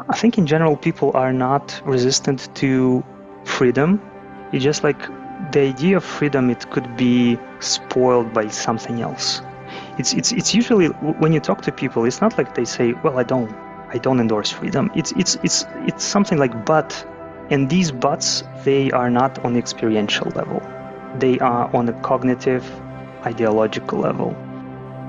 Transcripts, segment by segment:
I think in general people are not resistant to freedom. It's just like the idea of freedom, it could be spoiled by something else. It's usually when you talk to people, it's not like they say, well, I don't endorse freedom. It's something like but, and these buts, they are not on the experiential level. They are on a cognitive, ideological level.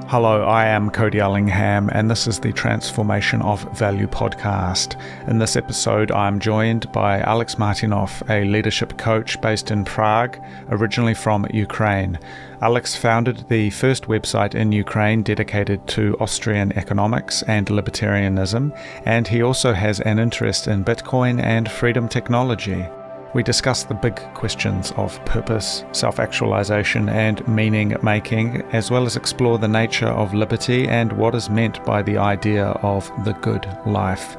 Hello, I am Cody Ellingham, and this is the Transformation of Value podcast. In this episode, I'm joined by Alex Martynov, a leadership coach based in Prague, originally from Ukraine. Alex founded the first website in Ukraine dedicated to Austrian economics and libertarianism, and he also has an interest in Bitcoin and freedom technology. We discuss the big questions of purpose, self-actualisation and meaning-making, as well as explore the nature of liberty and what is meant by the idea of the good life.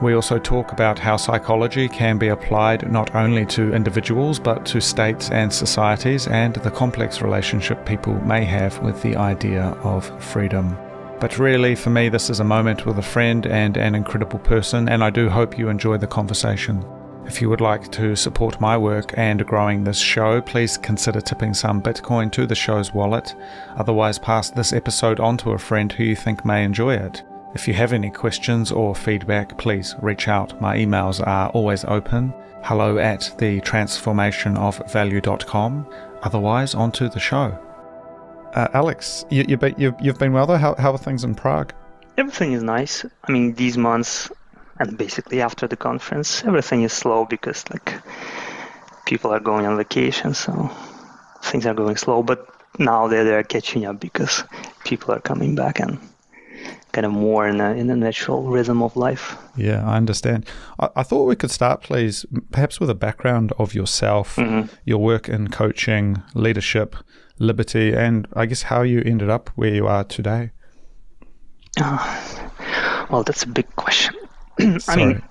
We also talk about how psychology can be applied not only to individuals but to states and societies, and the complex relationship people may have with the idea of freedom. But really, for me, this is a moment with a friend and an incredible person, and I do hope you enjoy the conversation. If you would like to support my work and growing this show, please consider tipping some Bitcoin to the show's wallet. Otherwise, pass this episode on to a friend who you think may enjoy it. If you have any questions or feedback, please reach out. My emails are always open. hello@thetransformationofvalue.com. Otherwise, on to the show. Alex, you've been well though? How are things in Prague? Everything is nice. I mean, these months, and basically after the conference, everything is slow because people are going on vacation, so things are going slow. But now they're catching up because people are coming back and kind of more in a natural rhythm of life. Yeah, I understand. I thought we could start, please, perhaps with a background of yourself, your work in coaching, leadership, liberty, and I guess how you ended up where you are today. Well, that's a big question. I mean,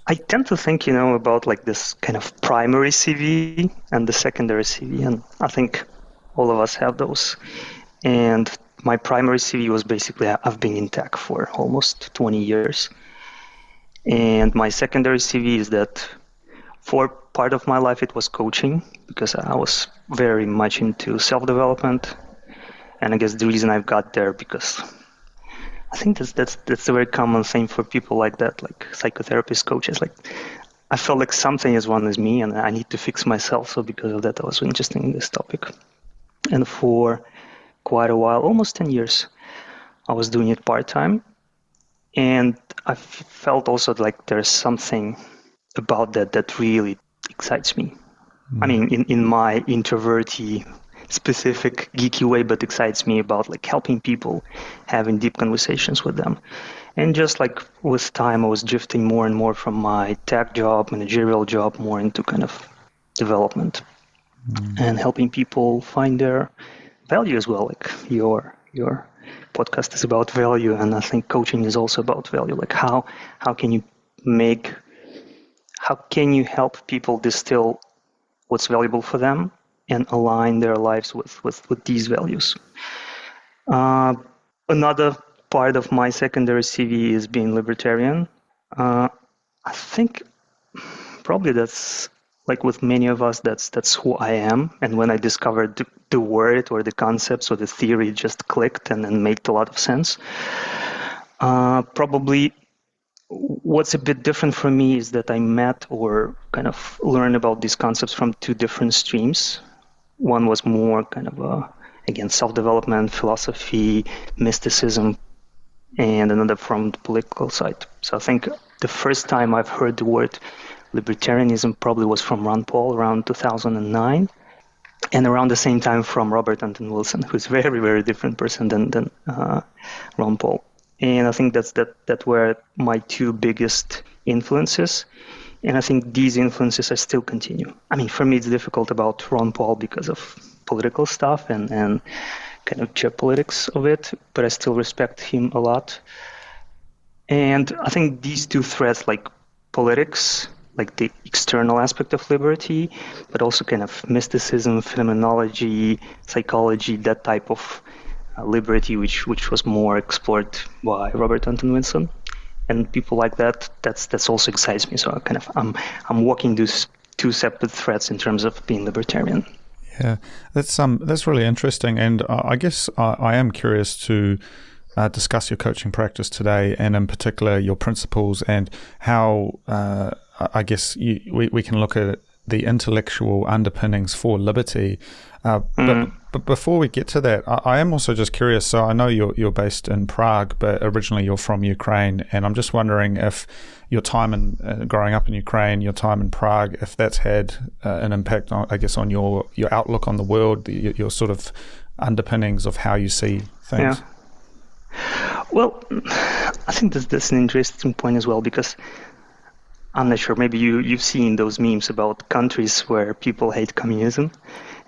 I tend to think, about like this kind of primary CV and the secondary CV, and I think all of us have those. And my primary CV was basically, I've been in tech for almost 20 years. And my secondary CV is that for part of my life, it was coaching because I was very much into self-development. And I guess the reason I've got there because I think that's a very common thing for people like that, like psychotherapists, coaches. Like, I felt like something is wrong with me and I need to fix myself. So because of that, I was interested in this topic. And for quite a while, almost 10 years, I was doing it part-time. And I felt also like there's something about that really excites me. I mean, in my introverty, specific geeky way, but excites me about like helping people, having deep conversations with them. And just like with time, I was drifting more and more from my tech job, managerial job, more into kind of development and helping people find their value as well. Like your podcast is about value, and I think coaching is also about value. Like how can you help people distill what's valuable for them and align their lives with these values. Another part of my secondary CV is being libertarian. I think probably that's like with many of us, that's who I am. And when I discovered the word or the concepts or the theory, it just clicked and made a lot of sense. Probably what's a bit different for me is that I met or kind of learned about these concepts from two different streams. One was more kind of, again, self-development, philosophy, mysticism, and another from the political side. So I think the first time I've heard the word libertarianism probably was from Ron Paul around 2009, and around the same time from Robert Anton Wilson, who's a very, very different person than Ron Paul. And I think that were my two biggest influences. And I think these influences are still continue. I mean, for me, it's difficult about Ron Paul because of political stuff and kind of geopolitics of it, but I still respect him a lot. And I think these two threads, like politics, like the external aspect of liberty, but also kind of mysticism, phenomenology, psychology, that type of liberty, which was more explored by Robert Anton Wilson. and people like that, that's also excites me. So I'm walking these two separate threads in terms of being libertarian. Yeah, that's really interesting, and I guess I am curious to discuss your coaching practice today, and in particular your principles and how I guess we can look at the intellectual underpinnings for liberty. But before we get to that, I am also just curious. So I know you're based in Prague, but originally you're from Ukraine, and I'm just wondering if your time in growing up in Ukraine, your time in Prague, if that's had an impact on, I guess, on your outlook on the world, your sort of underpinnings of how you see things. Yeah. Well, I think that's an interesting point as well, because I'm not sure, maybe you've seen those memes about countries where people hate communism,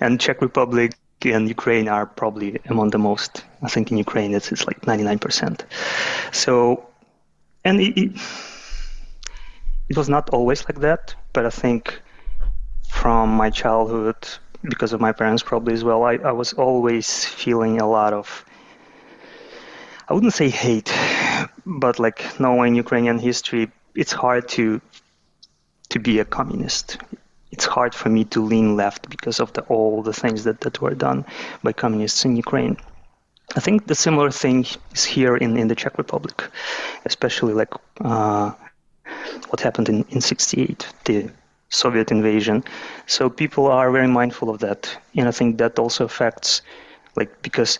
and Czech Republic and Ukraine are probably among the most. I think in Ukraine it's like 99%. So, and it was not always like that, but I think from my childhood, because of my parents probably as well, I was always feeling a lot of, I wouldn't say hate, but like knowing Ukrainian history, it's hard to be a communist. It's hard for me to lean left because of all the things that were done by communists in Ukraine. I think the similar thing is here in the Czech Republic, especially like what happened in 68, the Soviet invasion. So people are very mindful of that. And I think that also affects, like, because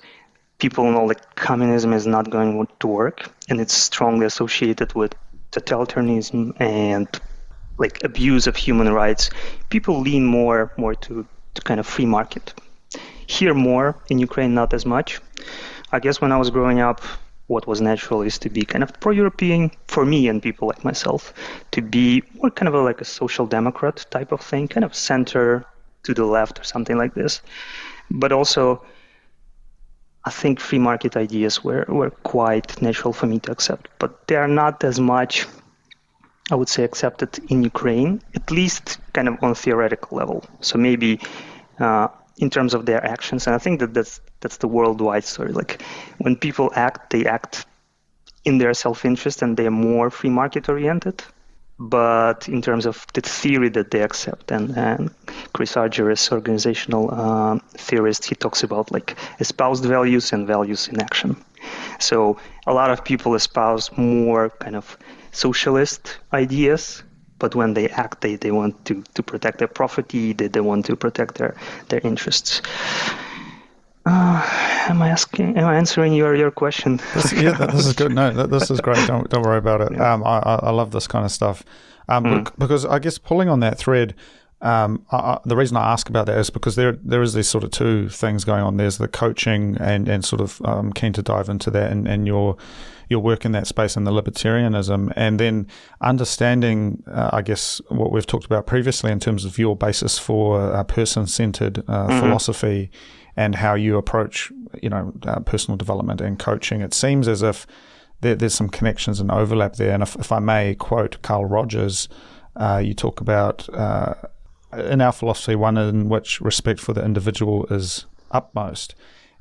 people know like communism is not going to work, and it's strongly associated with totalitarianism and like abuse of human rights. People lean more to kind of free market. Here more, in Ukraine not as much. I guess when I was growing up, what was natural is to be kind of pro-European for me and people like myself, to be more kind of like a social democrat type of thing, kind of center to the left or something like this. But also, I think free market ideas were quite natural for me to accept, but they are not as much, I would say, accepted in Ukraine, at least kind of on a theoretical level. So maybe in terms of their actions, and I think that's the worldwide story. Like when people act, they act in their self-interest and they're more free market oriented. But in terms of the theory that they accept, and Chris Argyris, organizational theorist, he talks about like espoused values and values in action. So a lot of people espouse more kind of socialist ideas, but when they act, they want to protect their property, they want to protect their interests. Am I answering your question? This is good. No, this is great. Don't worry about it. Yeah. I love this kind of stuff because I guess pulling on that thread, the reason I ask about that is because there is these sort of two things going on. There's the coaching and sort of keen to dive into that and your work in that space and the libertarianism, and then understanding, I guess, what we've talked about previously in terms of your basis for person-centered philosophy and how you approach, personal development and coaching. It seems as if there's some connections and overlap there. And if I may quote Carl Rogers, you talk about in our philosophy, one in which respect for the individual is upmost.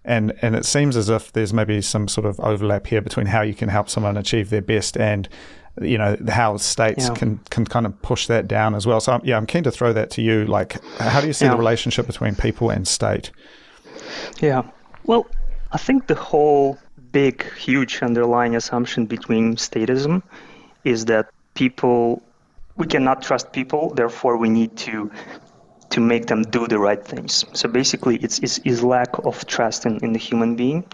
And it seems as if there's maybe some sort of overlap here between how you can help someone achieve their best and, how states can kind of push that down as well. So, I'm keen to throw that to you. Like, how do you see the relationship between people and state? Yeah. Well, I think the whole big, huge underlying assumption between statism is that we cannot trust people, therefore we need to make them do the right things. So basically it's lack of trust in the human being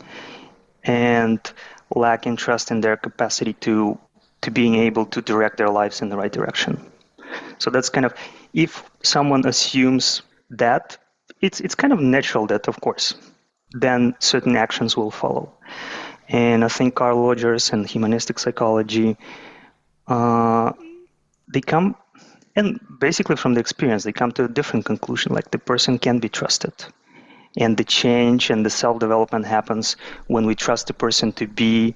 and lack in trust in their capacity to being able to direct their lives in the right direction. So that's kind of, if someone assumes that, it's kind of natural that, of course, then certain actions will follow. And I think Carl Rogers and humanistic psychology, they come, and basically from the experience, they come to a different conclusion, like the person can be trusted. And the change and the self-development happens when we trust the person to be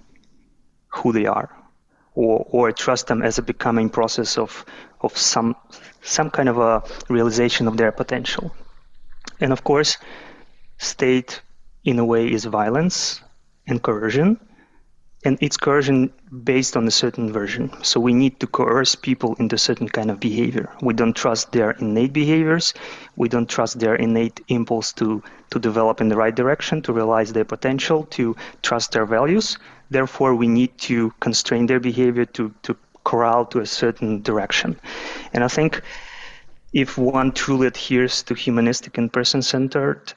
who they are, or trust them as a becoming process of some kind of a realization of their potential. And of course, state, in a way, is violence and coercion. and it's coercion based on a certain version. So we need to coerce people into certain kind of behavior. We don't trust their innate behaviors. We don't trust their innate impulse to develop in the right direction, to realize their potential, to trust their values. Therefore, we need to constrain their behavior to corral to a certain direction. And I think if one truly adheres to humanistic and person-centered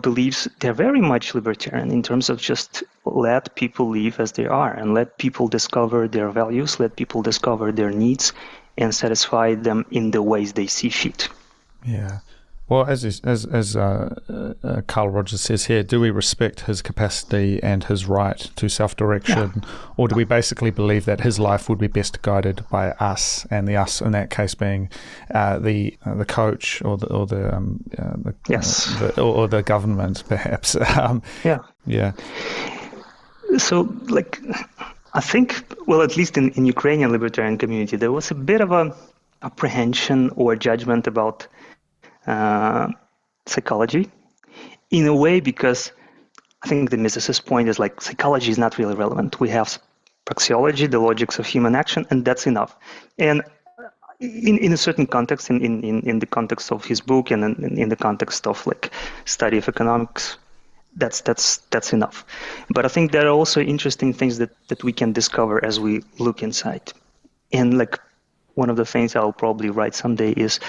beliefs, they're very much libertarian in terms of just let people live as they are and let people discover their values, let people discover their needs and satisfy them in the ways they see fit. Yeah. Well, as Carl Rogers says here, do we respect his capacity and his right to self-direction, or do we basically believe that his life would be best guided by us, and the us in that case being the coach or the government, perhaps? Yeah. So, I think, well, at least in Ukrainian libertarian community, there was a bit of a apprehension or judgment about psychology, in a way, because I think the Mises's point is psychology is not really relevant. We have praxeology, the logics of human action, and that's enough. And in a certain context, in the context of his book and in the context of study of economics, that's enough. But I think there are also interesting things that we can discover as we look inside. And one of the things I'll probably write someday is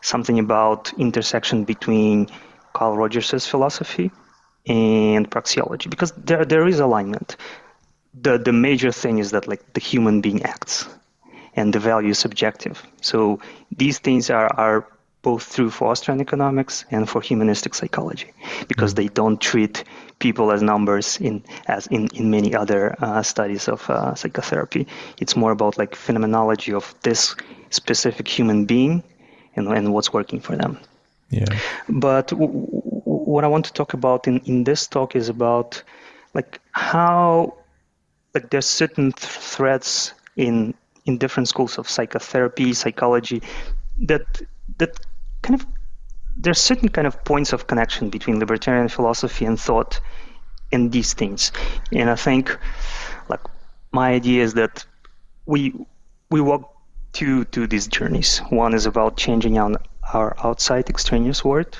something about intersection between Carl Rogers' philosophy and praxeology, because there is alignment. The major thing is that the human being acts and the value is subjective. So these things are both true for Austrian economics and for humanistic psychology, because they don't treat people as numbers as in many other studies of psychotherapy. It's more about phenomenology of this specific human being and what's working for them. Yeah. But what I want to talk about in this talk is about how there's certain threads in different schools of psychotherapy, psychology, that kind of there's certain kind of points of connection between libertarian philosophy and thought and these things. And I think my idea is that we walk two these journeys. One is about changing our outside extraneous world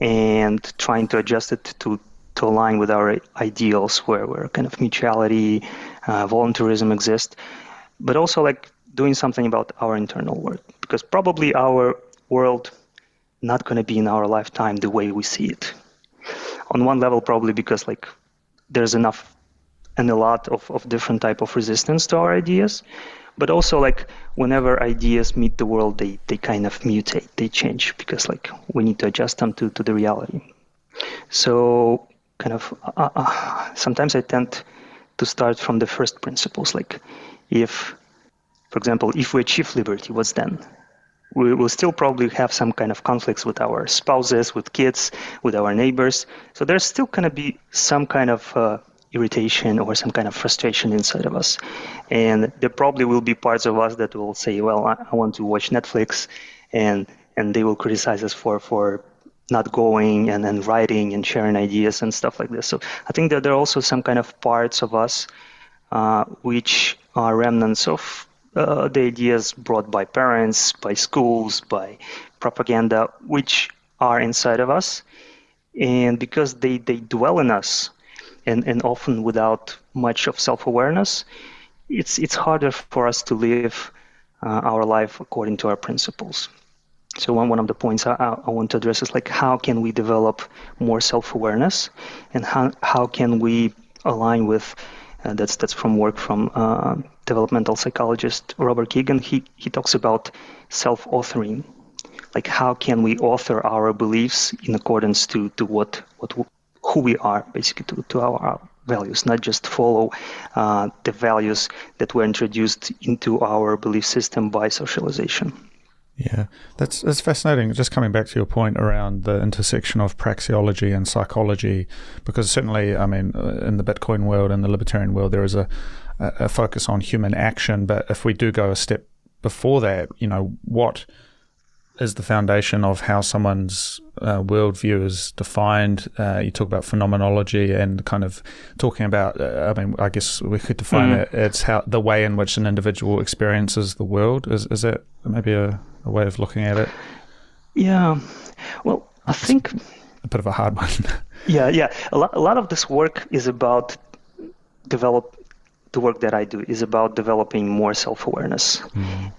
and trying to adjust it to align with our ideals, where kind of mutuality, voluntarism exist, but also doing something about our internal world, because probably our world not going to be in our lifetime the way we see it. On one level, probably because there's enough and a lot of different type of resistance to our ideas. But also, whenever ideas meet the world, they kind of mutate, they change, because we need to adjust them to the reality. So kind of sometimes I tend to start from the first principles. If, for example, if we achieve liberty, what's then? We will still probably have some kind of conflicts with our spouses, with kids, with our neighbors. So there's still going to be some kind of irritation or some kind of frustration inside of us. And there probably will be parts of us that will say, well, I want to watch Netflix, and they will criticize us for not going and writing and sharing ideas and stuff like this. So I think that there are also some kind of parts of us which are remnants of the ideas brought by parents, by schools, by propaganda, which are inside of us. And because they dwell in us, and often without much of self-awareness, it's harder for us to live our life according to our principles. So one of the points I want to address is how can we develop more self-awareness, and how can we align with that's from work from developmental psychologist Robert Kegan. He talks about self-authoring, how can we author our beliefs in accordance to who we are, basically to our values, not just follow the values that were introduced into our belief system by socialization. Yeah, that's fascinating. Just coming back to your point around the intersection of praxeology and psychology, because certainly, I mean, in the Bitcoin world and the libertarian world, there is a focus on human action. But if we do go a step before that, what is the foundation of how someone's worldview is defined. You talk about phenomenology and kind of talking about, I guess we could define it, it's how the way in which an individual experiences the world. Is that maybe a way of looking at it? Yeah. Well, I think a bit of a hard one. Yeah. A lot of this work is about the work that I do is about developing more self-awareness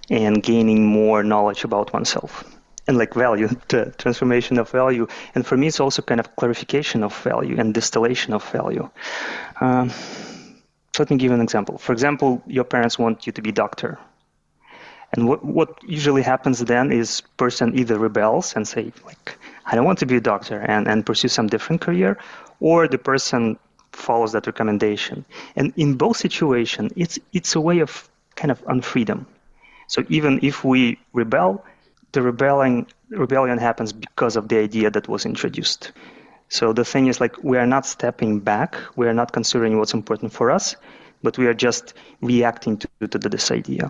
and gaining more knowledge about oneself and like value, the transformation of value. And for me, it's also kind of clarification of value and distillation of value. So let me give an example. For example, your parents want you to be doctor. And what usually happens then is person either rebels and say, like, I don't want to be a doctor and pursue some different career, or the person follows that recommendation. And in both situations, it's a way of kind of unfreedom. So even if we rebel, the rebellion happens because of the idea that was introduced. So the thing is, like, we are not stepping back, we are not considering what's important for us, but we are just reacting to this idea.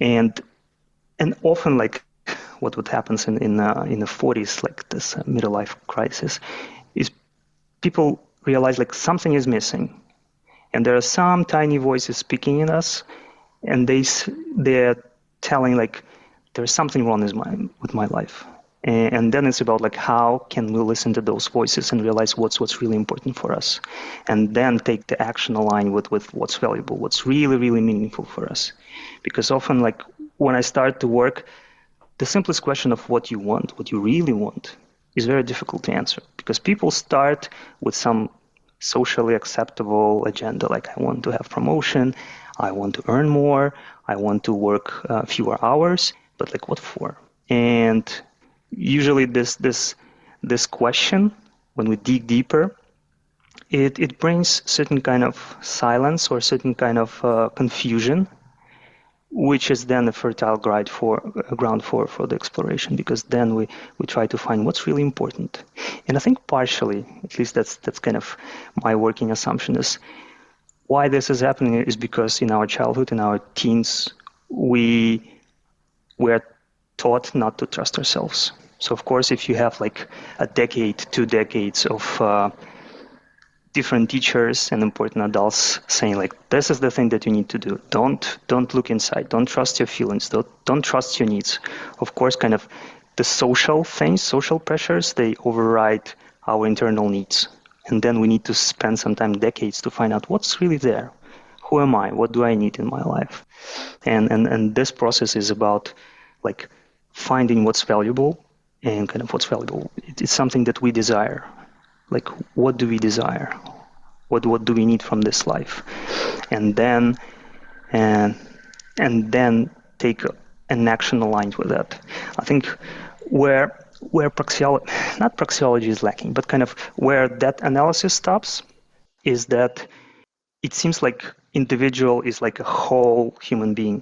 And often, like, what would happen in the 40s, like this middle life crisis, is people realize like something is missing, and there are some tiny voices speaking in us, and they're telling like there's something wrong with my life, and then it's about like how can we listen to those voices and realize what's really important for us, and then take the action aligned with what's valuable, what's really really meaningful for us. Because often, like, when I start to work, the simplest question of what you really want, is very difficult to answer, because people start with some socially acceptable agenda, like I want to have promotion, I want to earn more, I want to work fewer hours, but like what for? And usually this question, when we dig deeper, it brings certain kind of silence or certain kind of confusion, which is then a fertile ground for the exploration, because then we try to find what's really important. And I think partially, at least that's kind of my working assumption, is why this is happening is because in our childhood, in our teens, we were taught not to trust ourselves. So of course, if you have like a decade, 2 decades of different teachers and important adults saying like, this is the thing that you need to do. Don't look inside. Don't trust your feelings. Don't trust your needs. Of course, kind of the social things, social pressures, they override our internal needs. And then we need to spend sometimes decades to find out what's really there. Who am I? What do I need in my life? And this process is about like finding what's valuable and kind of what's valuable. It's something that we desire. Like, what do we desire? What do we need from this life? And then take an action aligned with that. I think where not praxeology is lacking, but kind of where that analysis stops is that it seems like individual is like a whole human being.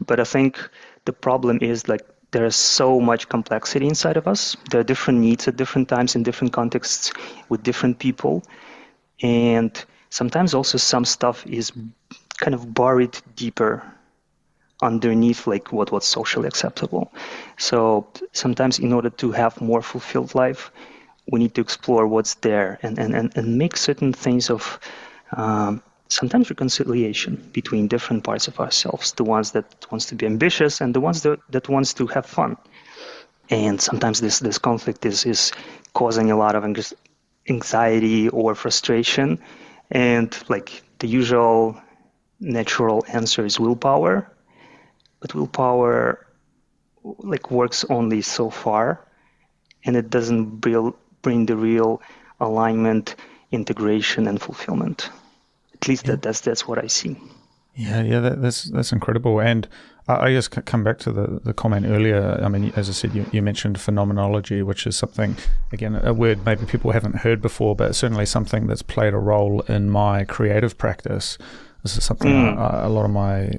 But I think the problem is like there is so much complexity inside of us. There are different needs at different times in different contexts with different people. And sometimes also some stuff is kind of buried deeper underneath like what's socially acceptable. So sometimes in order to have more fulfilled life, we need to explore what's there and make certain things of sometimes reconciliation between different parts of ourselves, the ones that wants to be ambitious and the ones that wants to have fun. And sometimes this conflict is causing a lot of anxiety or frustration. And like the usual natural answer is willpower. But willpower like works only so far, and it doesn't bring the real alignment, integration, and fulfillment. At least that's what I see. Yeah, that's incredible. And I just come back to the comment earlier. I mean, as I said, you mentioned phenomenology, which is something, again, a word maybe people haven't heard before, but certainly something that's played a role in my creative practice. This is something a lot of my,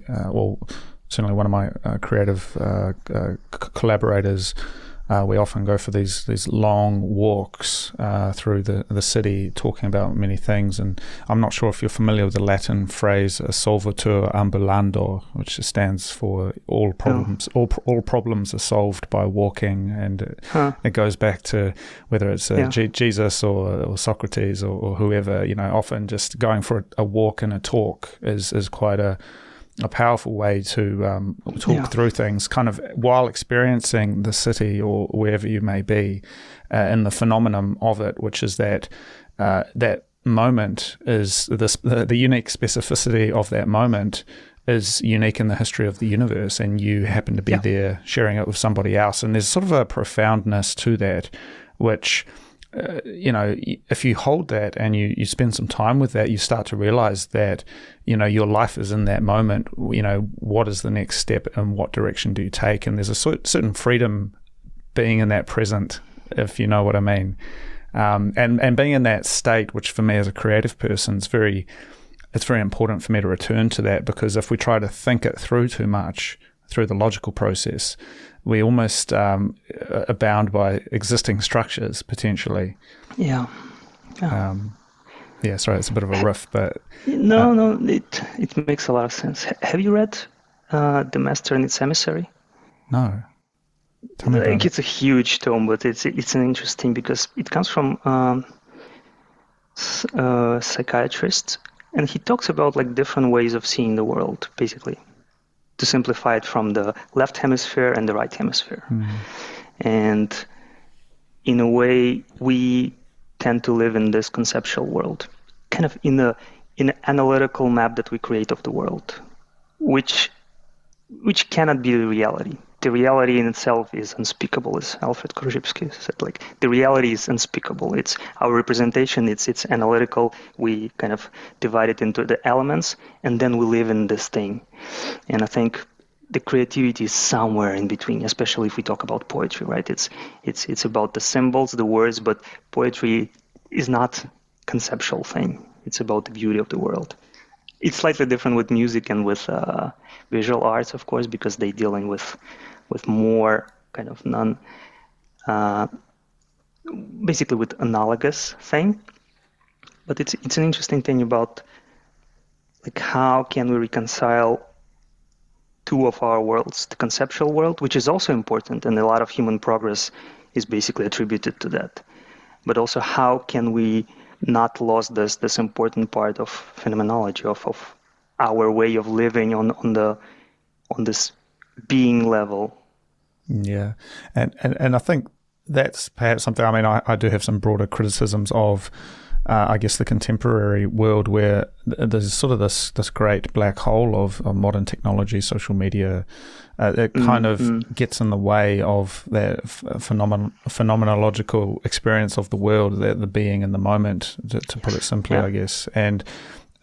certainly one of my creative collaborators We often go for these long walks through the city, talking about many things. And I'm not sure if you're familiar with the Latin phrase "solvitur ambulando," which stands for all problems. All problems are solved by walking, and it goes back to whether it's Jesus or Socrates or whoever. Often just going for a walk and a talk is quite a powerful way to talk through things, kind of while experiencing the city or wherever you may be, in the phenomenon of it, which is that that moment is the unique specificity of that moment is unique in the history of the universe, and you happen to be there sharing it with somebody else. And there's sort of a profoundness to that, which if you hold that and you spend some time with that, you start to realize that, your life is in that moment. What is the next step and what direction do you take? And there's a certain freedom being in that present, if you know what I mean. And being in that state, which for me as a creative person, it's very important for me to return to that, because if we try to think it through too much through the logical process, we almost are bound by existing structures potentially. Yeah. Sorry, it's a bit of a riff, but no, it makes a lot of sense. Have you read The Master and its Emissary? No. Tell me about it. It's a huge tome, but it's an interesting, because it comes from a psychiatrist, and he talks about different ways of seeing the world, basically, to simplify it, from the left hemisphere and the right hemisphere. And in a way, we tend to live in this conceptual world, kind of in an analytical map that we create of the world, which cannot be the reality. The reality in itself is unspeakable, as Alfred Korzybski said. The reality is unspeakable. It's our representation. It's analytical. We kind of divide it into the elements, and then we live in this thing. And I think the creativity is somewhere in between, especially if we talk about poetry, right? It's about the symbols, the words, but poetry is not a conceptual thing. It's about the beauty of the world. It's slightly different with music and with visual arts, of course, because they're dealing with more kind of basically with analogous thing. But it's an interesting thing about how can we reconcile two of our worlds, the conceptual world, which is also important, and a lot of human progress is basically attributed to that. But also, how can we not lose this important part of phenomenology, of our way of living on this being level? Yeah, and I think that's perhaps something. I mean, I do have some broader criticisms of, I guess, the contemporary world, where there's sort of this great black hole of modern technology, social media. It kind of gets in the way of that phenomenological experience of the world, the being in the moment, to put it simply, I guess. And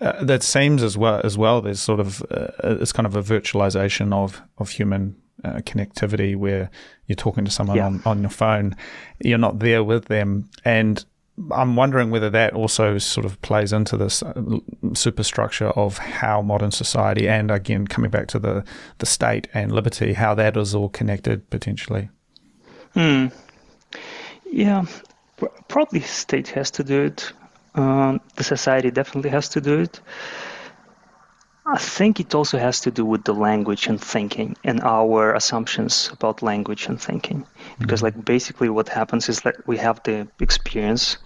that seems as well. There's sort of it's kind of a virtualization of human connectivity, where you're talking to someone on your phone, you're not there with them, and I'm wondering whether that also sort of plays into this superstructure of how modern society, and again coming back to the state and liberty, how that is all connected potentially. Yeah, probably state has to do it. The society definitely has to do it. I think it also has to do with the language and thinking and our assumptions about language and thinking. Because basically what happens is that we have the experience,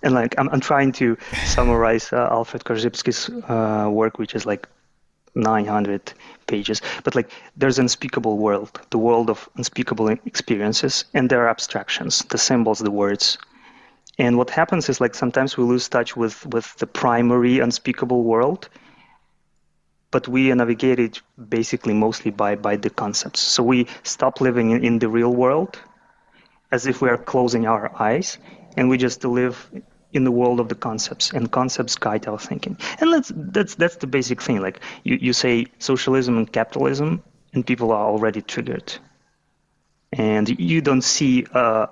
and I'm trying to summarize Alfred Korzybski's work, which is 900 pages. But there's an unspeakable world, the world of unspeakable experiences, and there are abstractions, the symbols, the words. And what happens is sometimes we lose touch with the primary unspeakable world, but we navigate it basically mostly by the concepts. So we stop living in the real world as if we are closing our eyes, and we just live in the world of the concepts, and concepts guide our thinking. And that's the basic thing. You say socialism and capitalism, and people are already triggered. And you don't see a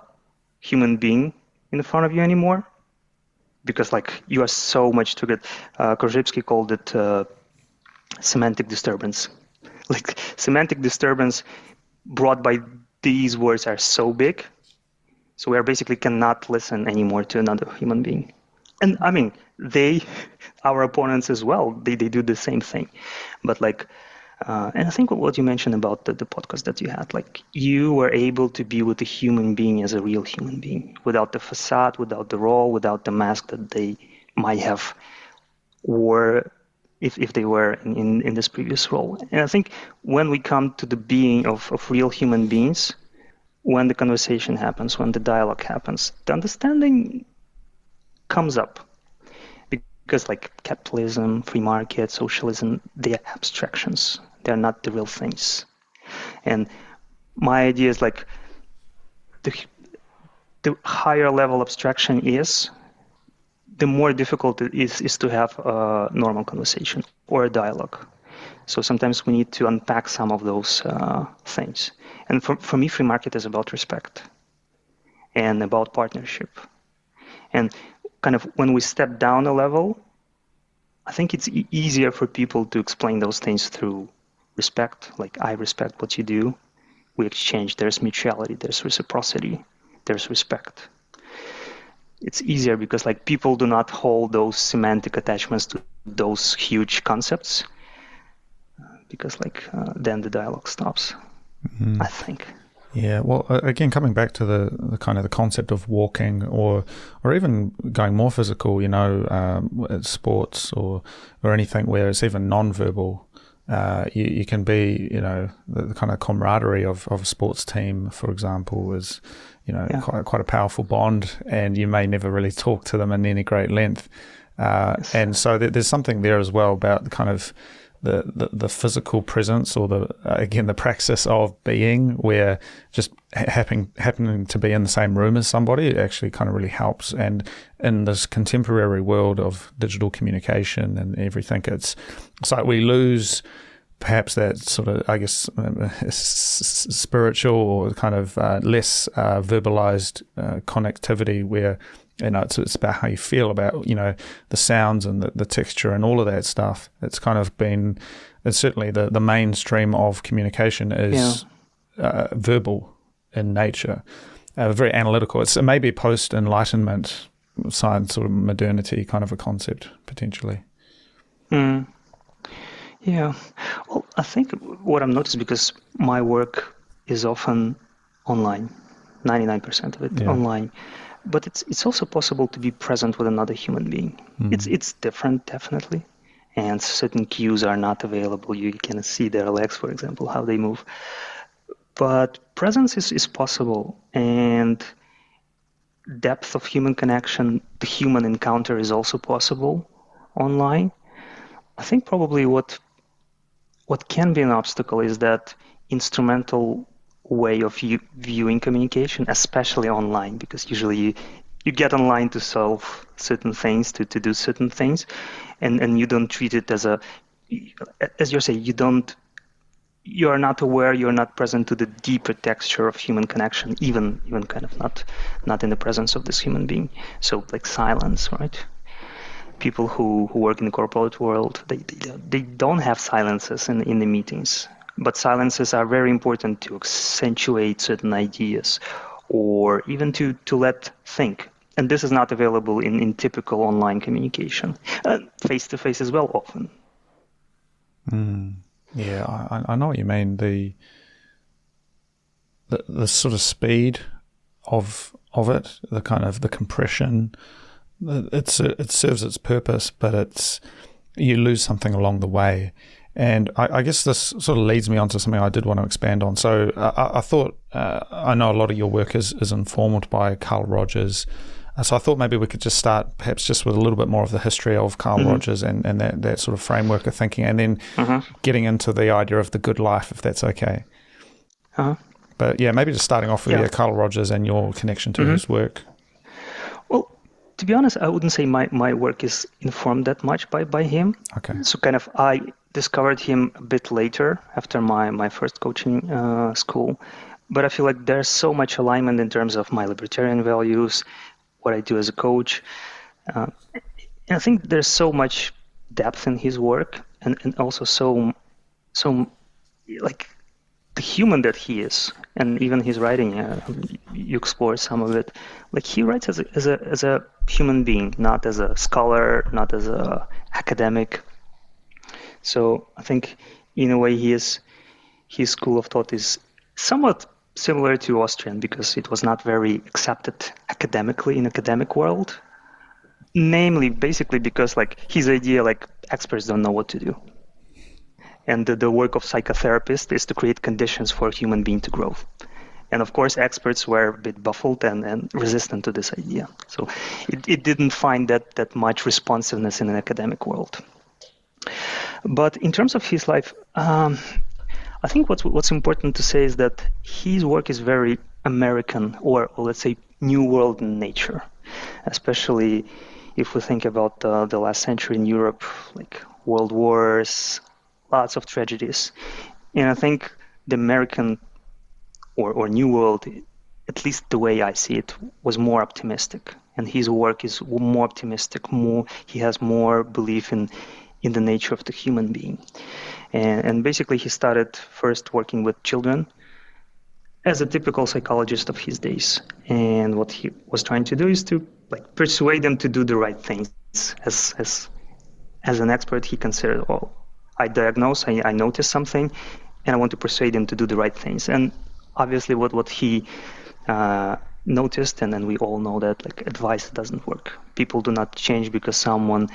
human being in front of you anymore, because you are so much triggered. Korzybski called it semantic disturbance. Semantic disturbance brought by these words are so big, so we are basically cannot listen anymore to another human being. And I mean, our opponents as well, they do the same thing. But and I think what you mentioned about the podcast that you had, like you were able to be with a human being as a real human being, without the facade, without the role, without the mask that they might have wore if they were in this previous role. And I think when we come to the being of real human beings, when the conversation happens, when the dialogue happens, the understanding comes up. Because like capitalism, free market, socialism, they are abstractions. They're not the real things. And my idea is like the higher level abstraction is, the more difficult it is to have a normal conversation or a dialogue. So sometimes we need to unpack some of those things. And for me, free market is about respect and about partnership. And kind of when we step down a level, I think it's easier for people to explain those things through respect. Like, I respect what you do. We exchange. There's mutuality. There's reciprocity. There's respect. It's easier because like people do not hold those semantic attachments to those huge concepts, because then the dialogue stops. I think. Yeah, well, again, coming back to the kind of the concept of walking, or even going more physical, sports or anything where it's even non-verbal, you can be, the kind of camaraderie of a sports team, for example, is, quite a powerful bond, and you may never really talk to them in any great length. Yes. And so there's something there as well about the kind of the physical presence, or the praxis of being, where just happening to be in the same room as somebody, it actually kind of really helps. And in this contemporary world of digital communication and everything, it's like we lose perhaps that sort of, I guess, spiritual or kind of less verbalized connectivity, where it's about how you feel about, the sounds and the texture and all of that stuff. It's kind of been, it's certainly the mainstream of communication is verbal in nature, very analytical. It's maybe post-Enlightenment science, sort of modernity kind of a concept, potentially. Yeah. Well, I think what I've noticed, because my work is often online, 99% of it online, but it's also possible to be present with another human being. It's different, definitely, and certain cues are not available. You can see their legs, for example, how they move. But presence is possible, and depth of human connection, the human encounter, is also possible online. I think probably what can be an obstacle is that instrumental way of viewing communication, especially online, because usually you get online to solve certain things, to do certain things, and you don't treat it as you say, you are not aware, you're not present to the deeper texture of human connection, even kind of not in the presence of this human being. So like silence, right? People who work in the corporate world, they don't have silences in the meetings, but silences are very important to accentuate certain ideas, or even to let think. And this is not available in typical online communication, face-to-face as well, often. Yeah, I know what you mean. The sort of speed of it, the kind of the compression. It serves its purpose, but you lose something along the way. And I guess this sort of leads me on to something I did want to expand on. So I thought, I know a lot of your work is informed by Carl Rogers. So I thought maybe we could just start perhaps just with a little bit more of the history of Carl Rogers and that sort of framework of thinking, and then getting into the idea of the good life, if that's okay. But yeah, maybe just starting off with Carl Rogers and your connection to his work. Well, to be honest, I wouldn't say my work is informed that much by him. Okay. So kind of I discovered him a bit later, after my first coaching school. But I feel like there's so much alignment in terms of my libertarian values, what I do as a coach. And I think there's so much depth in his work, and also so like the human that he is, and even his writing, you explore some of it. Like he writes as a human being, not as a scholar, not as a academic. So I think in a way his school of thought is somewhat similar to Austrian because it was not very accepted academically in academic world. Namely, basically because like his idea, like experts don't know what to do. And the work of psychotherapists is to create conditions for a human being to grow. And of course, experts were a bit baffled and resistant to this idea. So it didn't find that much responsiveness in an academic world. But in terms of his life, I think what's important to say is that his work is very American, or let's say New World in nature, especially if we think about the last century in Europe, like world wars, lots of tragedies. And I think the American or New World, at least the way I see it, was more optimistic. And his work is more optimistic, he has more belief in the nature of the human being. And basically he started first working with children as a typical psychologist of his days. And what he was trying to do is to like persuade them to do the right things. As an expert, he considered, oh, I diagnose, I notice something, and I want to persuade them to do the right things. And obviously what he noticed, and then we all know that like advice doesn't work. People do not change because someone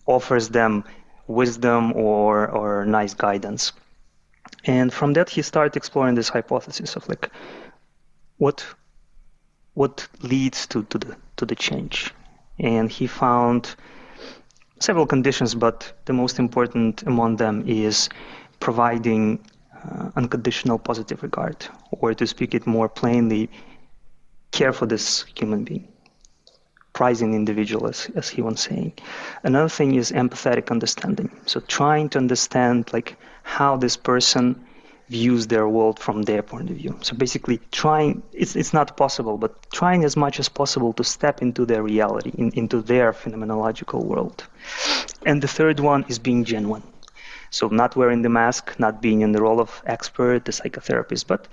offers them wisdom or nice guidance. And from that he started exploring this hypothesis of like what leads to the change. And he found several conditions, but the most important among them is providing unconditional positive regard, or to speak it more plainly, care for this human being, prizing the individual, as he was saying. Another thing is empathetic understanding. So trying to understand like how this person views their world from their point of view. So basically trying, it's not possible, but trying as much as possible to step into their reality, into their phenomenological world. And the third one is being genuine. So not wearing the mask, not being in the role of expert, the psychotherapist, but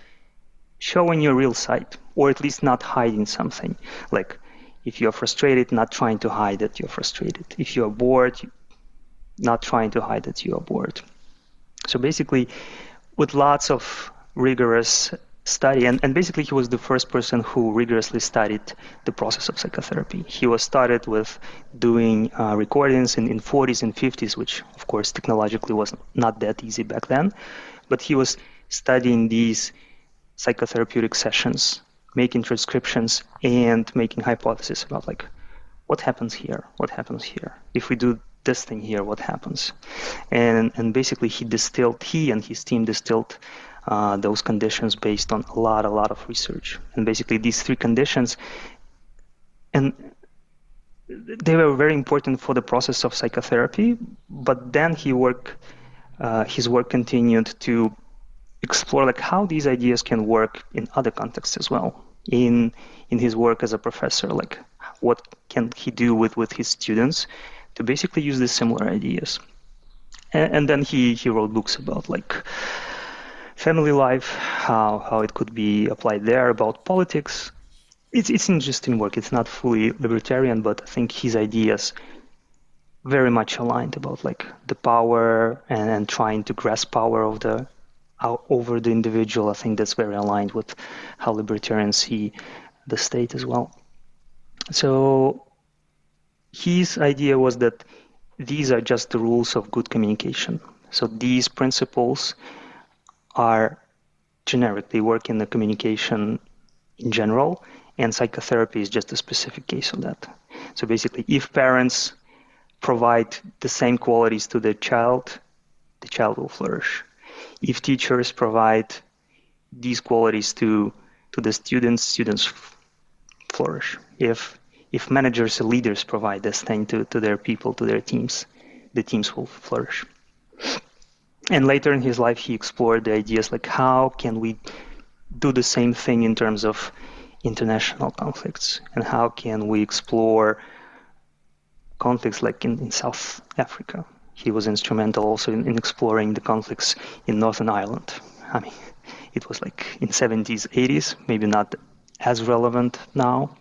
showing your real side, or at least not hiding something. Like if you're frustrated, not trying to hide that you're frustrated. If you're bored, not trying to hide that you are bored. So basically, with lots of rigorous study, and basically he was the first person who rigorously studied the process of psychotherapy. He was started with doing recordings in 40s and 50s, which of course technologically was not that easy back then, but he was studying these psychotherapeutic sessions, making transcriptions and making hypotheses about like what happens here, if we do this thing here, what happens. And basically he and his team distilled those conditions based on a lot of research. And basically these three conditions, and they were very important for the process of psychotherapy, but then his work continued to explore like how these ideas can work in other contexts as well. In his work as a professor, like what can he do with his students to basically use these similar ideas. And then he wrote books about like family life, how it could be applied there, about politics. It's interesting work. It's not fully libertarian, but I think his ideas very much aligned about like the power and trying to grasp power of over the individual. I think that's very aligned with how libertarians see the state as well. So his idea was that these are just the rules of good communication. So these principles are generic. They work in the communication in general, and psychotherapy is just a specific case of that. So basically, if parents provide the same qualities to the child will flourish. If teachers provide these qualities to the students flourish. If managers and leaders provide this thing to their people, to their teams, the teams will flourish. And later in his life, he explored the ideas like how can we do the same thing in terms of international conflicts, and how can we explore conflicts like in South Africa. He was instrumental also in exploring the conflicts in Northern Ireland. I mean, it was like in 70s, 80s, maybe not as relevant now.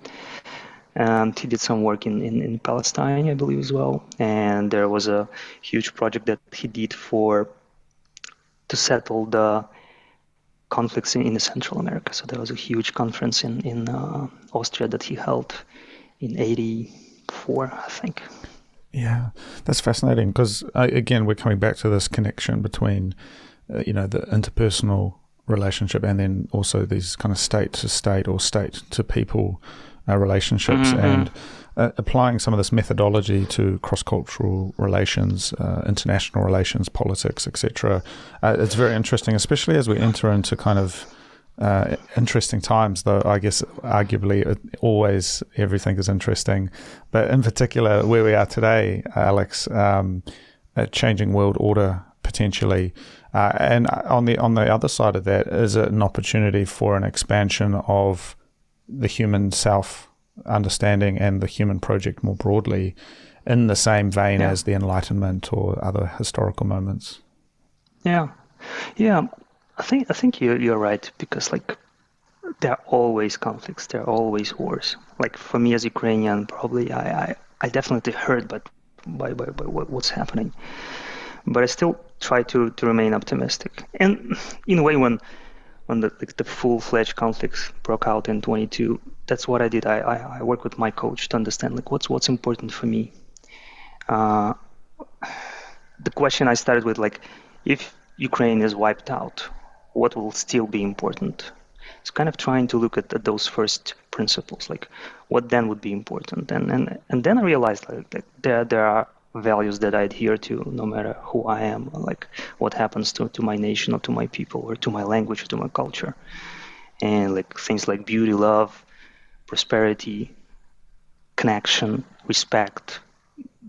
And he did some work in Palestine, I believe, as well. And there was a huge project that he did to settle the conflicts in Central America. So there was a huge conference in Austria that he held in 84, I think. Yeah, that's fascinating because, again, we're coming back to this connection between, the interpersonal relationship and then also these kind of state to state or state to people relationships, and applying some of this methodology to cross-cultural relations, international relations, politics, etc. It's very interesting, especially as we enter into kind of interesting times, though I guess arguably always everything is interesting. But in particular, where we are today, Alex, a changing world order potentially. And on the other side of that is an opportunity for an expansion of the human self-understanding and the human project more broadly in the same vein as the Enlightenment or other historical moments. Yeah. I think you're right, because like there are always conflicts, there are always wars. Like for me as Ukrainian, probably I definitely hurt by what's happening, but I still try to remain optimistic. And in a way, when the full-fledged conflicts broke out in 22, that's what I did. I worked with my coach to understand like what's important for me. The question I started with, like, if Ukraine is wiped out, what will still be important? It's kind of trying to look at those first principles, like what then would be important, and then I realized like there are values that I adhere to no matter who I am, like what happens to my nation or to my people or to my language or to my culture, and like things like beauty, love, prosperity, connection, respect.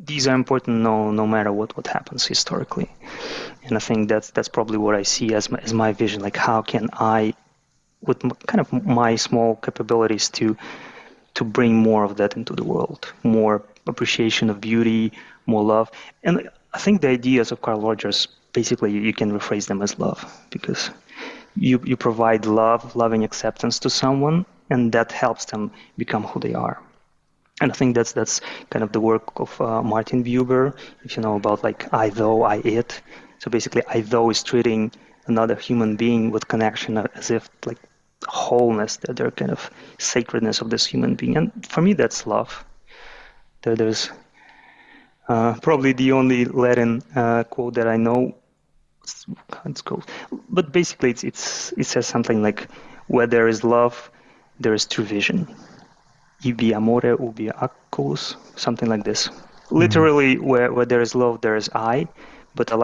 These are important no matter what happens historically. And I think that's probably what I see as my vision. Like, how can I, with kind of my small capabilities, to bring more of that into the world, more appreciation of beauty, more love. And I think the ideas of Carl Rogers, basically you can rephrase them as love, because you provide loving acceptance to someone, and that helps them become who they are. And I think that's kind of the work of Martin Buber, if you know about like I, thou, I, it. So basically I, thou is treating another human being with connection as if like wholeness, that they're kind of sacredness of this human being. And for me, that's love. There's probably the only Latin quote that I know. It's cool. But basically it says something like, where there is love, there is true vision. Ibi amore ubi oculus, something like this. Literally, where there is love, there is I. But I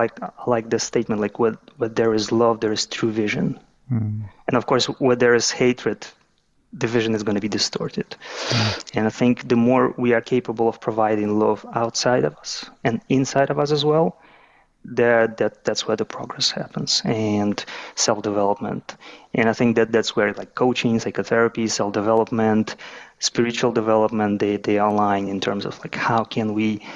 like this statement, like where there is love, there is true vision. And of course, where there is hatred, the vision is going to be distorted. And I think the more we are capable of providing love outside of us and inside of us as well, that's where the progress happens, and self-development. And I think that's where like coaching, psychotherapy, self-development, spiritual development, they align in terms of like how can we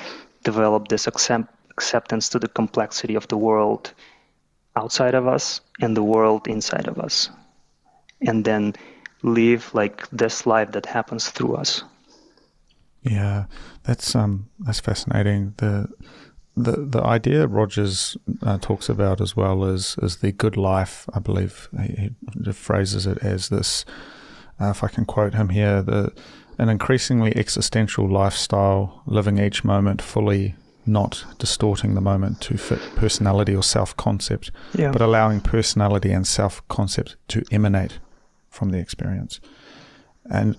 develop this acceptance to the complexity of the world outside of us and the world inside of us, and then live like this life that happens through us. Yeah, that's fascinating. The idea Rogers talks about as well is the good life. I believe he phrases it as this, if I can quote him here, an increasingly existential lifestyle, living each moment fully, not distorting the moment to fit personality or self-concept, but allowing personality and self-concept to emanate from the experience. And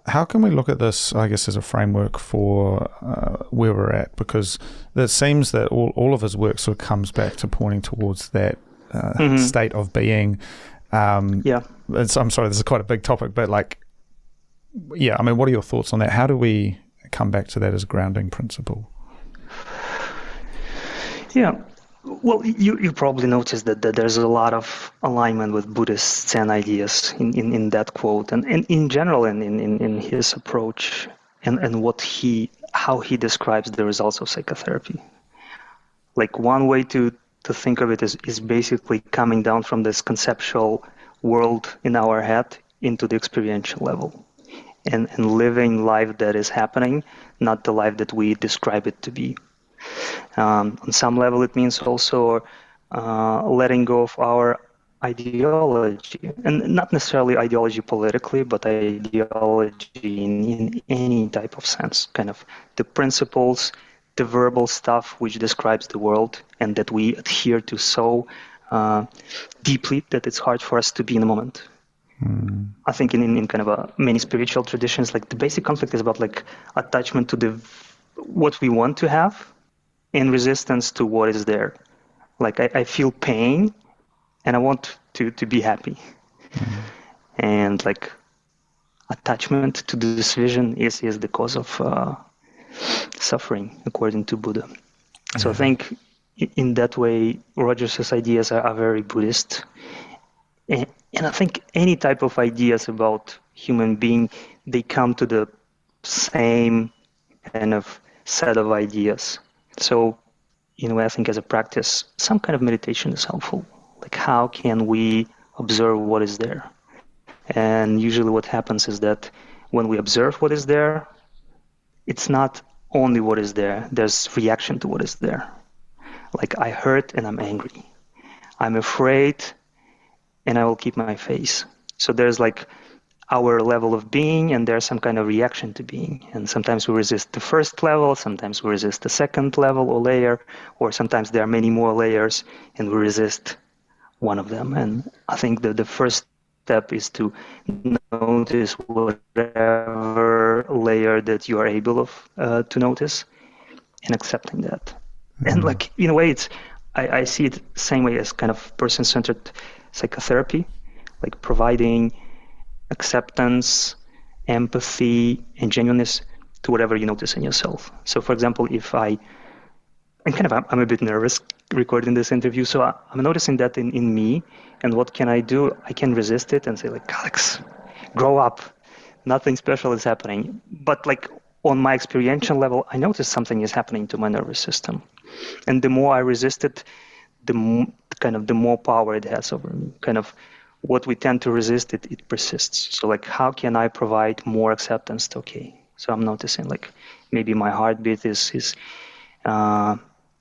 how can we look at this, I guess, as a framework for where we're at? Because it seems that all of his work sort of comes back to pointing towards that state of being. I'm sorry, this is quite a big topic, but I mean, what are your thoughts on that? How do we come back to that as a grounding principle? Yeah. Well, you probably noticed that there's a lot of alignment with Buddhist Zen ideas in that quote, and in general in his approach and how he describes the results of psychotherapy. Like one way to to think of it is basically coming down from this conceptual world in our head into the experiential level, and living life that is happening, not the life that we describe it to be. On some level, it means also letting go of our ideology, and not necessarily ideology politically, but ideology in any type of sense, kind of the principles, the verbal stuff which describes the world and that we adhere to so deeply that it's hard for us to be in the moment. I think in kind of many spiritual traditions, like the basic conflict is about like attachment to what we want to have and resistance to what is there. Like I feel pain and I want to be happy. And like attachment to this vision is the cause of suffering, according to Buddha. So I think in that way, Rogers' ideas are very Buddhist. And I think any type of ideas about human being, they come to the same kind of set of ideas. So in a way, I think as a practice, some kind of meditation is helpful. Like how can we observe what is there? And usually what happens is that when we observe what is there, it's not only what is there, there's reaction to what is there. Like I hurt and I'm angry. I'm afraid and I will keep my face. So there's like our level of being and there's some kind of reaction to being. And sometimes we resist the first level, sometimes we resist the second level or layer, or sometimes there are many more layers and we resist one of them. And I think that the first step is to notice whatever layer that you are able to notice and accepting that. And like in a way, I see it the same way as kind of person-centered psychotherapy, like providing acceptance, empathy, and genuineness to whatever you notice in yourself. So for example, if I'm a bit nervous recording this interview, so I'm noticing that in me, and what can I do? I can resist it and say like, Alex, grow up, nothing special is happening. But like on my experiential level, I notice something is happening to my nervous system. And the more I resist it, the more power it has over me. Kind of what we tend to resist, it persists. So like, how can I provide more acceptance to, okay, so I'm noticing like maybe my heartbeat is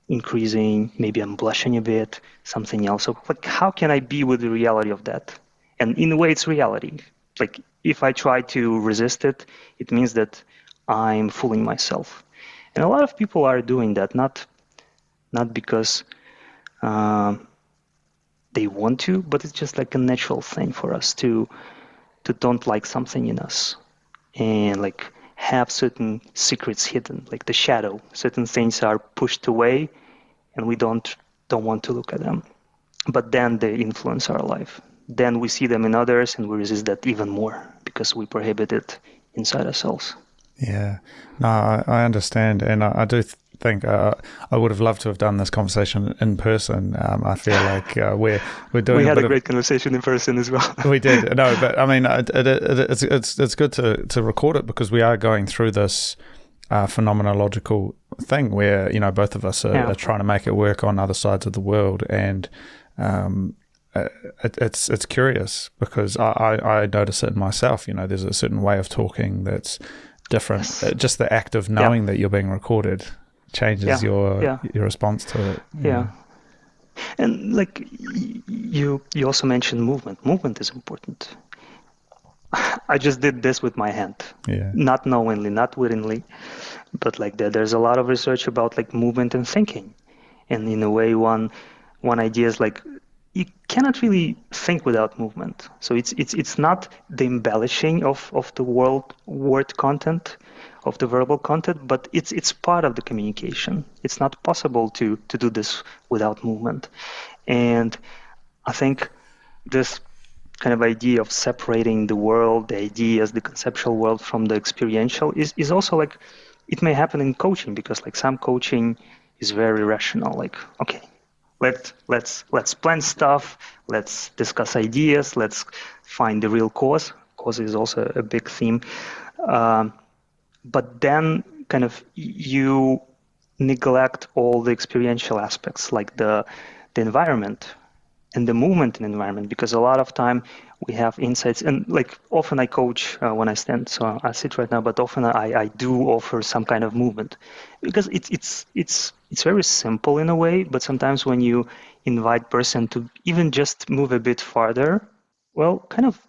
increasing, maybe I'm blushing a bit, something else. So like, how can I be with the reality of that? And in a way, it's reality. Like if I try to resist it, it means that I'm fooling myself. And a lot of people are doing that, not because they want to, but it's just like a natural thing for us to don't like something in us and like have certain secrets hidden, like the shadow. Certain things are pushed away and we don't want to look at them. But then they influence our life. Then we see them in others and we resist that even more because we prohibit it inside ourselves. Yeah, no, I understand. And I do think I would have loved to have done this conversation in person. I feel like we're doing. We had a great conversation in person as well. We did. No, but I mean, it's good to record it because we are going through this phenomenological thing where both of us are trying to make it work on other sides of the world, and it's curious because I notice it in myself. There's a certain way of talking that's different. Yes. Just the act of knowing that you're being recorded changes your response to it. Yeah. And like you also mentioned movement. Movement is important. I just did this with my hand, not knowingly, not wittingly, but like there's a lot of research about like movement and thinking. And in a way, one idea is like you cannot really think without movement. So it's not the embellishing of the word content, of the verbal content, but it's part of the communication. It's not possible to do this without movement. And I think this kind of idea of separating the world, the ideas, the conceptual world from the experiential is also like, it may happen in coaching because like some coaching is very rational, like, okay, let's plan stuff, let's discuss ideas, let's find the real cause. Cause is also a big theme. But then kind of you neglect all the experiential aspects, like the the environment and the movement in the environment, because a lot of time we have insights, and like often I coach when I stand, so I sit right now, but often I do offer some kind of movement, because it's very simple in a way, but sometimes when you invite person to even just move a bit farther, well, kind of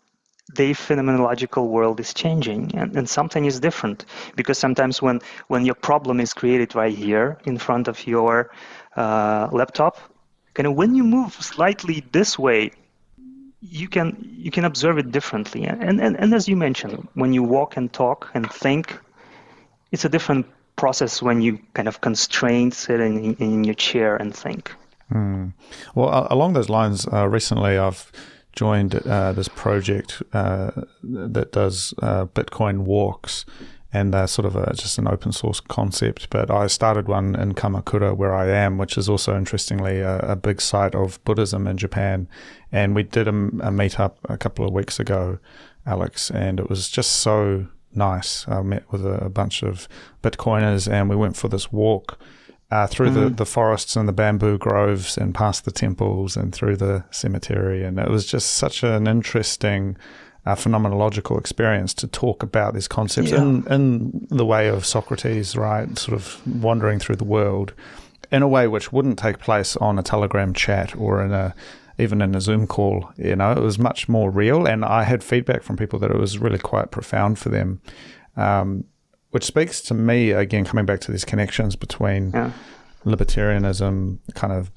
the phenomenological world is changing, and something is different, because sometimes when your problem is created right here in front of your laptop, kind of when you move slightly this way, you can observe it differently. And as you mentioned, when you walk and talk and think, it's a different process when you kind of constrain sit in your chair and think. Well, along those lines, recently I've joined this project that does Bitcoin walks, and they're sort of just an open source concept. But I started one in Kamakura, where I am, which is also interestingly a big site of Buddhism in Japan. And we did a meetup a couple of weeks ago, Alex, and it was just so nice. I met with a bunch of Bitcoiners, and we went for this walk through the forests and the bamboo groves, and past the temples and through the cemetery. And it was just such an interesting phenomenological experience to talk about these concepts in the way of Socrates, right? Sort of wandering through the world in a way which wouldn't take place on a Telegram chat or even in a Zoom call. You know, it was much more real, and I had feedback from people that it was really quite profound for them, which speaks to me, again, coming back to these connections between libertarianism, kind of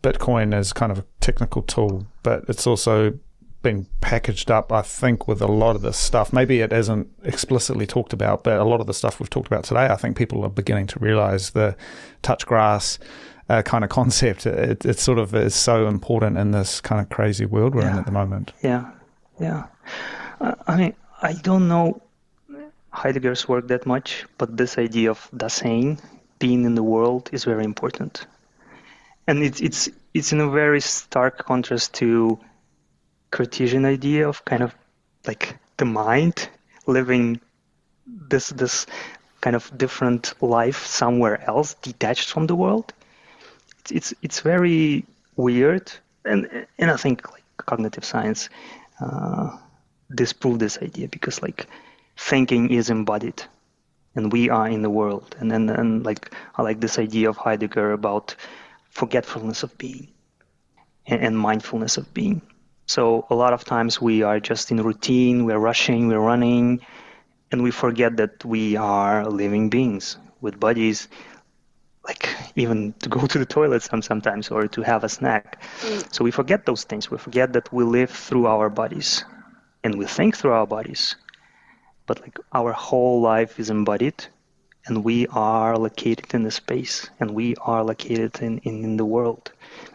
Bitcoin as kind of a technical tool, but it's also been packaged up, I think, with a lot of this stuff. Maybe it isn't explicitly talked about, but a lot of the stuff we've talked about today, I think people are beginning to realize the touch grass kind of concept. It sort of is so important in this kind of crazy world we're in at the moment. Yeah. I mean, I don't know Heidegger's work that much, but this idea of Dasein, being in the world, is very important. And it's in a very stark contrast to Cartesian idea of kind of like the mind living this kind of different life somewhere else, detached from the world. It's very weird, and I think like cognitive science disproved this idea, because like thinking is embodied, and we are in the world, and then like I like this idea of Heidegger about forgetfulness of being and mindfulness of being. So a lot of times we are just in routine, we're rushing, we're running, and we forget that we are living beings with bodies, like even to go to the toilet sometimes, or to have a snack. So we forget those things. We forget that we live through our bodies and we think through our bodies, but like our whole life is embodied, and we are located in the space, and we are located in the world.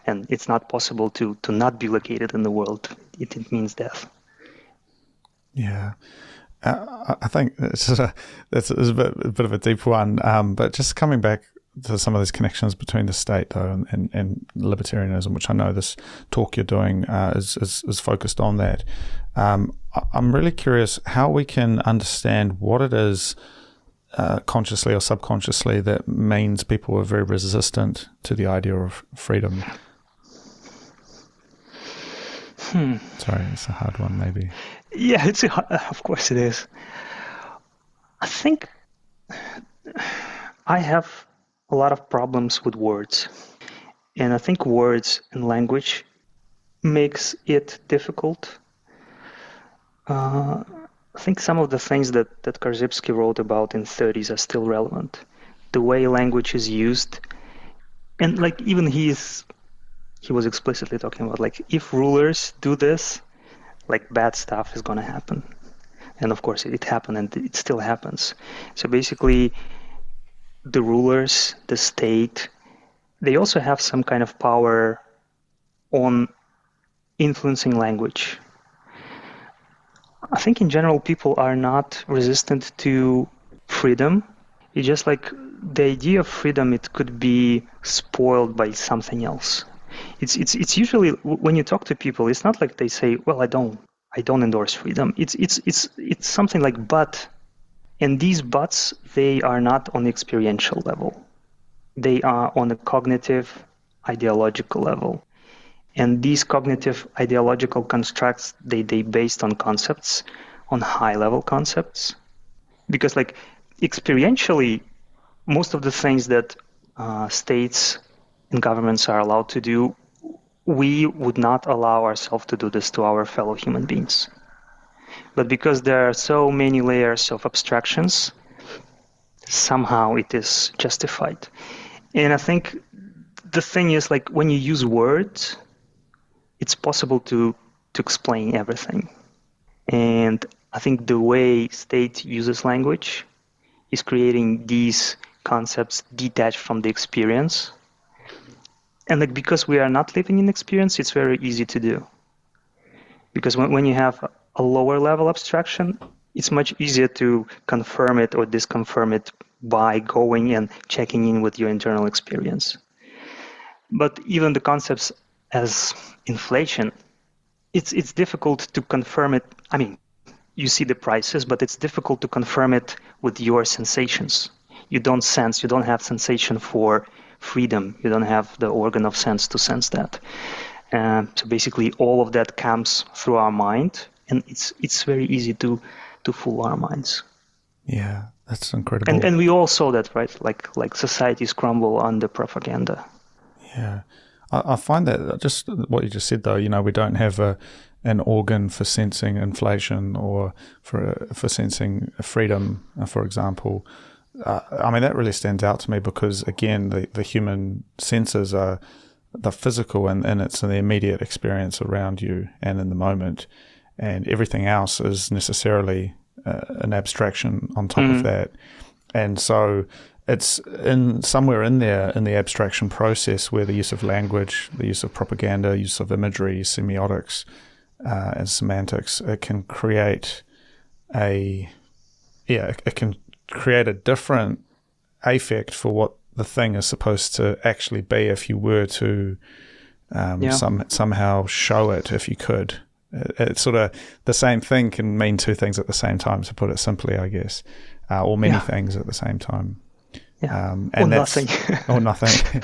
And it's not possible to not be located in the world. It means death. Yeah. I think it's a bit of a deep one, but just coming back to some of these connections between the state, though, and libertarianism, which I know this talk you're doing is focused on that. I'm really curious how we can understand what it is consciously or subconsciously that means people are very resistant to the idea of freedom. Sorry, it's a hard one, maybe. Yeah, of course it is. I think I have a lot of problems with words, and I think words and language makes it difficult. I think some of the things that Karzybski wrote about in 30s are still relevant. The way language is used, and like even he was explicitly talking about like if rulers do this, like bad stuff is going to happen. And of course it happened, and it still happens. So basically the rulers, the state, they also have some kind of power on influencing language. I think in general people are not resistant to freedom. It's just like the idea of freedom, it could be spoiled by something else. It's usually when you talk to people, it's not like they say, well, I don't endorse freedom. It's something like but, and these buts, they are not on the experiential level. They are on a cognitive, ideological level. And these cognitive ideological constructs, they based on concepts, on high-level concepts. Because like experientially, most of the things that states and governments are allowed to do, we would not allow ourselves to do this to our fellow human beings. But because there are so many layers of abstractions, somehow it is justified. And I think the thing is, like, when you use words, it's possible to explain everything. And I think the way state uses language is creating these concepts detached from the experience. And like, because we are not living in experience, it's very easy to do. Because when you have a lower level abstraction, it's much easier to confirm it or disconfirm it by going and checking in with your internal experience. But even the concepts as inflation, it's difficult to confirm it. I mean, you see the prices, but it's difficult to confirm it with your sensations. You don't have sensation for freedom. You don't have the organ of sense to sense that. So basically all of that comes through our mind, and it's very easy to fool our minds. Yeah, that's incredible. And we all saw that, right? Like societies crumble under propaganda. Yeah. I find that just what you just said, though, we don't have an organ for sensing inflation or for sensing freedom, for example. I mean, that really stands out to me because, again, the human senses are the physical and it's the immediate experience around you and in the moment. And everything else is necessarily an abstraction on top of that. And so it's somewhere in there in the abstraction process where the use of language, the use of propaganda, use of imagery, semiotics, and semantics, it can create a different affect for what the thing is supposed to actually be if you were to somehow show it, if you could. It's sort of the same thing can mean two things at the same time, to put it simply, I guess, or many things at the same time. Yeah. And or nothing. Or nothing.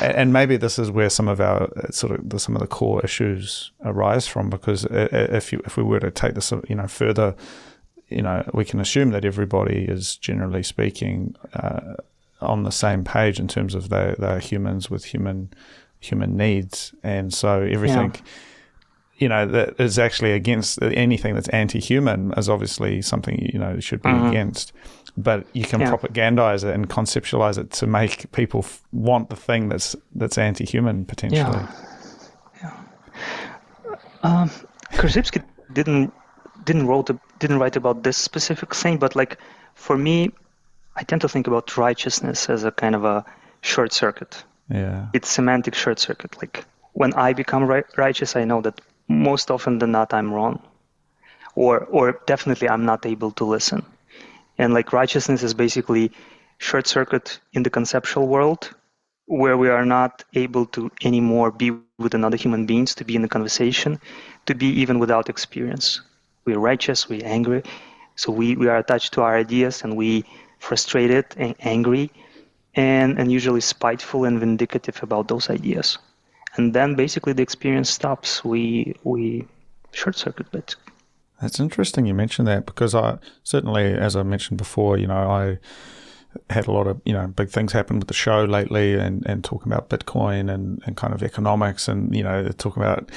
And maybe this is where some of the core issues arise from, because if we were to take this, further, we can assume that everybody is, generally speaking, on the same page in terms of they're humans with human needs, and so everything. That is actually against anything that's anti-human is obviously something you should be against. But you can propagandize it and conceptualize it to make people want the thing that's anti-human potentially. Krzyzewski didn't write about this specific thing, but like for me, I tend to think about righteousness as a kind of a short circuit. Yeah, it's semantic short circuit. Like when I become righteous, I know that most often than not I'm wrong, or definitely I'm not able to listen. And like righteousness is basically short circuit in the conceptual world, where we are not able to anymore be with another human beings, to be in a conversation, to be even without experience. We're righteous, we're angry, so we are attached to our ideas, and we frustrated and angry, and usually spiteful and vindicative about those ideas. And then basically the experience stops. We short circuit it. That's interesting you mentioned that, because I certainly, as I mentioned before, I had a lot of, big things happen with the show lately and talking about Bitcoin and kind of economics, and, talking about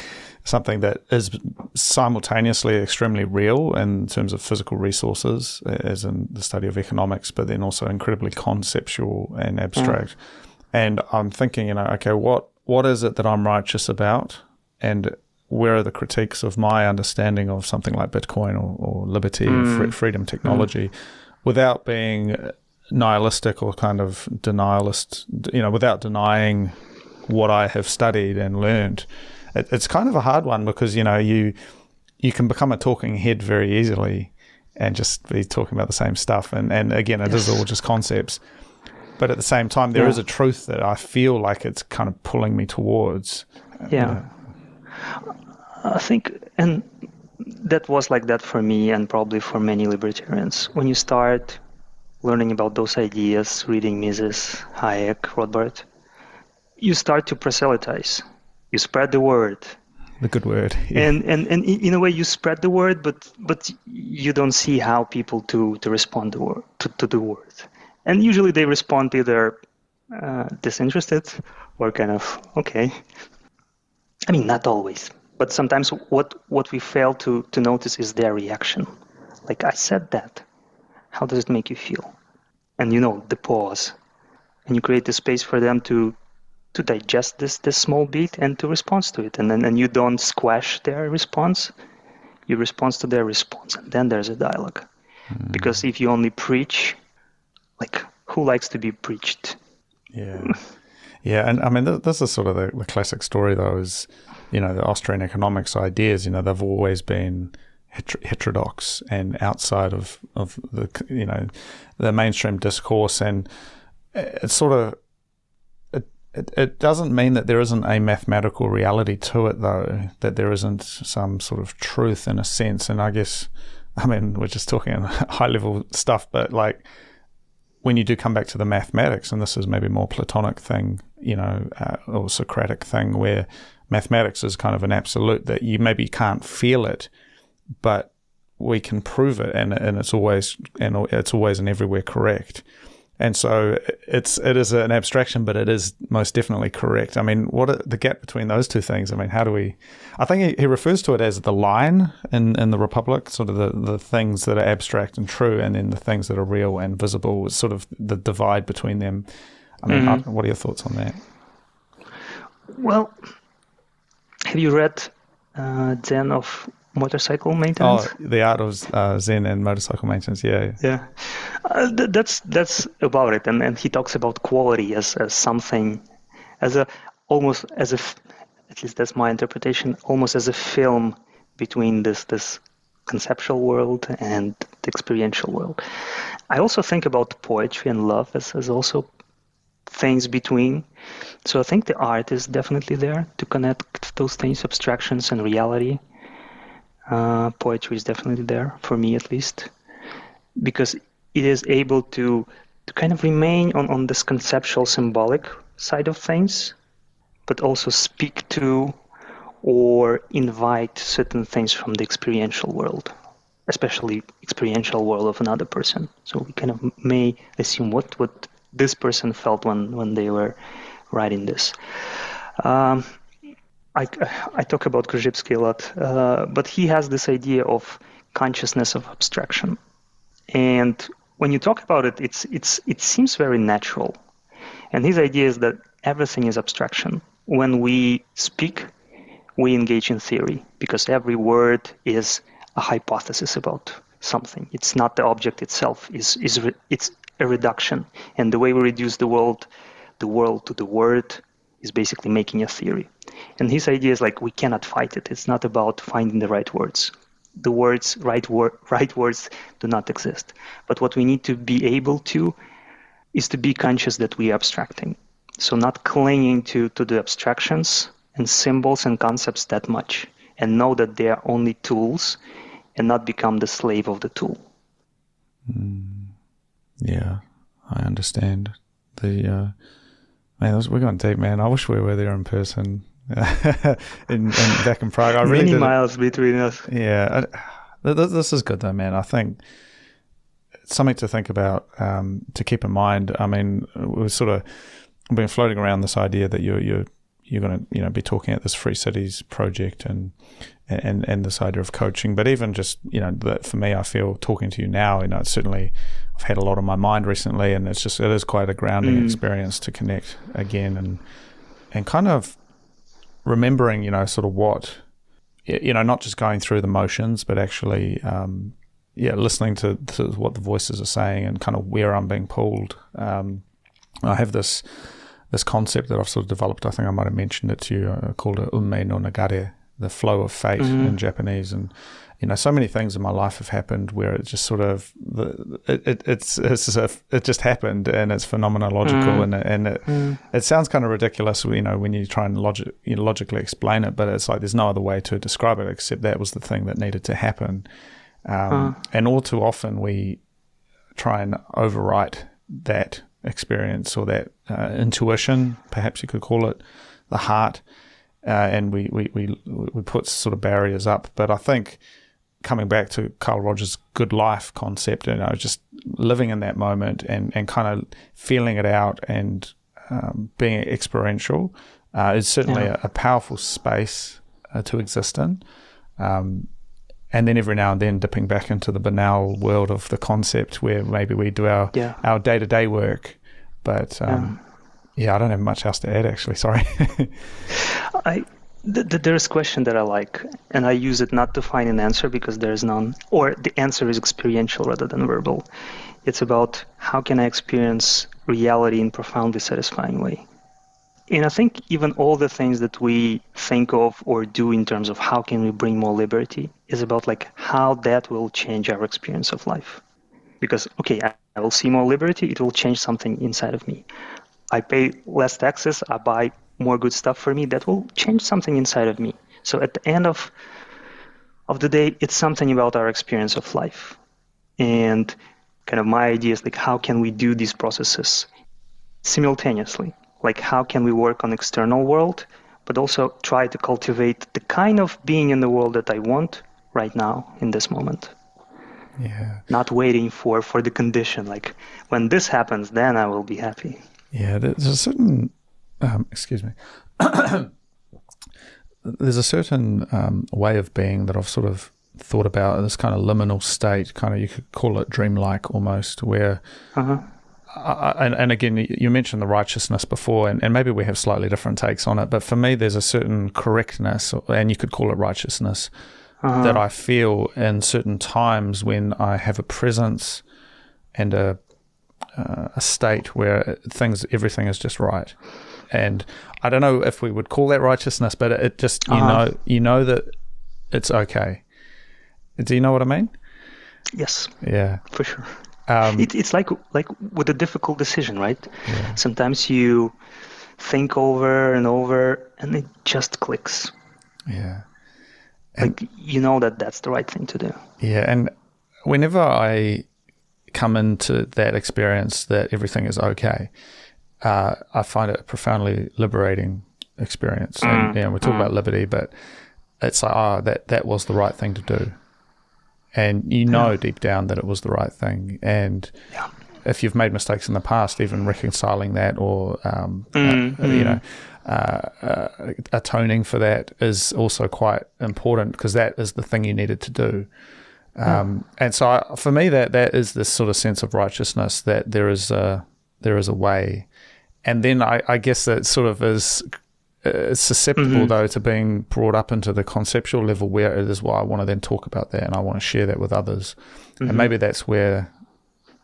something that is simultaneously extremely real in terms of physical resources, as in the study of economics, but then also incredibly conceptual and abstract. And I'm thinking, okay, what is it that I'm righteous about? And where are the critiques of my understanding of something like Bitcoin or liberty, freedom, technology, without being nihilistic or kind of denialist, without denying what I have studied and learned? It's kind of a hard one, because, you can become a talking head very easily and just be talking about the same stuff. And again, it is all just concepts. But at the same time, there is a truth that I feel like it's kind of pulling me towards. I think, and that was like that for me and probably for many libertarians. When you start learning about those ideas, reading Mises, Hayek, Rothbard, you start to proselytize. You spread the word. The good word. Yeah. And in a way, you spread the word, but you don't see how people to respond to the word. And usually they respond either disinterested or kind of, okay. I mean, not always. But sometimes what we fail to notice is their reaction. Like, I said that. How does it make you feel? And the pause. And you create the space for them to digest this small bit and to respond to it. And you don't squash their response. You respond to their response. And then there's a dialogue. Because if you only preach, like, who likes to be preached? Yeah. Yeah, and I mean, this is sort of the classic story, though, is, the Austrian economics ideas, they've always been heterodox and outside of the, the mainstream discourse. And it's sort of, it doesn't mean that there isn't a mathematical reality to it, though, that there isn't some sort of truth in a sense. And I guess, I mean, we're just talking high-level stuff, but like, when you do come back to the mathematics, and this is maybe more Platonic thing, or Socratic thing, where mathematics is kind of an absolute that you maybe can't feel it, but we can prove it, and it's always and everywhere correct. And so it is an abstraction, but it is most definitely correct. I mean, what the gap between those two things? I mean, how do we? I think he refers to it as the line in the Republic, sort of the things that are abstract and true, and then the things that are real and visible. Is sort of the divide between them. I mean, what are your thoughts on that? Well, have you read Zen of Motorcycle Maintenance? Oh, the art of Zen and motorcycle maintenance. Yeah. That's about it, and he talks about quality as something, almost as if, at least that's my interpretation, almost as a film between this conceptual world and the experiential world. I also think about poetry and love as also things between. So I think the art is definitely there to connect those things, abstractions and reality. Poetry is definitely there, for me at least, because it is able to kind of remain on this conceptual symbolic side of things, but also speak to or invite certain things from the experiential world, especially experiential world of another person. So we kind of may assume what this person felt when they were writing this. I talk about Krzyzewski a lot, but he has this idea of consciousness of abstraction. And when you talk about it, it seems very natural. And his idea is that everything is abstraction. When we speak, we engage in theory, because every word is a hypothesis about something. It's not the object itself. It's a reduction. And the way we reduce the world to the word is basically making a theory. And his idea is like, we cannot fight it. It's not about finding the right words. The right words do not exist. But what we need to be able to is to be conscious that we are abstracting. So not clinging to the abstractions and symbols and concepts that much, and know that they are only tools and not become the slave of the tool. Yeah, I understand. Man, we're going deep, man. I wish we were there in person. Back in Prague. Many miles between us. Yeah. This is good though, man. I think it's something to think about, to keep in mind. I mean, we've sort of been floating around this idea that you're going to be talking at this Free Cities project and this idea of coaching. But even just that for me, I feel talking to you now, it's certainly I've had a lot on my mind recently, and it is quite a grounding experience to connect again and kind of remembering, sort of what, not just going through the motions, but actually, listening to what the voices are saying and kind of where I'm being pulled. I have this concept that I've sort of developed. I think I might have mentioned it to you, called Unmei no Nagare, the flow of fate in Japanese. And so many things in my life have happened where it just sort of it just happened, and it's phenomenological, it sounds kind of ridiculous, when you try and logically explain it, but it's like there's no other way to describe it except that was the thing that needed to happen. And all too often we try and overwrite that experience or that intuition, perhaps you could call it, the heart, and we put sort of barriers up. But I think coming back to Carl Rogers' good life concept, just living in that moment and kind of feeling it out and being experiential is certainly a powerful space to exist in. And then every now and then dipping back into the banal world of the concept where maybe we do our day-to-day work. But I don't have much else to add, actually. Sorry. There's a question that I like, and I use it not to find an answer because there's none, or the answer is experiential rather than verbal. It's about how can I experience reality in a profoundly satisfying way. And I think even all the things that we think of or do in terms of how can we bring more liberty is about like how that will change our experience of life. Because, okay, I will see more liberty, it will change something inside of me. I pay less taxes, I buy more good stuff for me, that will change something inside of me. So at the end of the day, it's something about our experience of life. And kind of my idea is like, how can we do these processes simultaneously? Like, how can we work on external world, but also try to cultivate the kind of being in the world that I want right now in this moment? Yeah. Not waiting for the condition, like when this happens, then I will be happy. Yeah, there's a certain, excuse me, there's a certain way of being that I've sort of thought about, this kind of liminal state, kind of, you could call it dreamlike almost, where, and again, you mentioned the righteousness before, and maybe we have slightly different takes on it, but for me, there's a certain correctness, and you could call it righteousness, that I feel in certain times when I have a presence and a state where everything is just right. And I don't know if we would call that righteousness, but it just, you know that it's okay. Do you know what I mean? Yes. Yeah. For sure. It's like with a difficult decision, right? Yeah. Sometimes you think over and over and it just clicks. Yeah. Like, you know that's the right thing to do. Yeah. And whenever I come into that experience that everything is okay, I find it a profoundly liberating experience. And we talk about liberty, but it's like, that was the right thing to do. And deep down that it was the right thing. And if you've made mistakes in the past, even reconciling that or, atoning for that is also quite important, because that is the thing you needed to do. And so for me, that is this sort of sense of righteousness, that there is a way. And then I guess that sort of is susceptible though to being brought up into the conceptual level, where it is why I want to then talk about that and I want to share that with others. And maybe that's where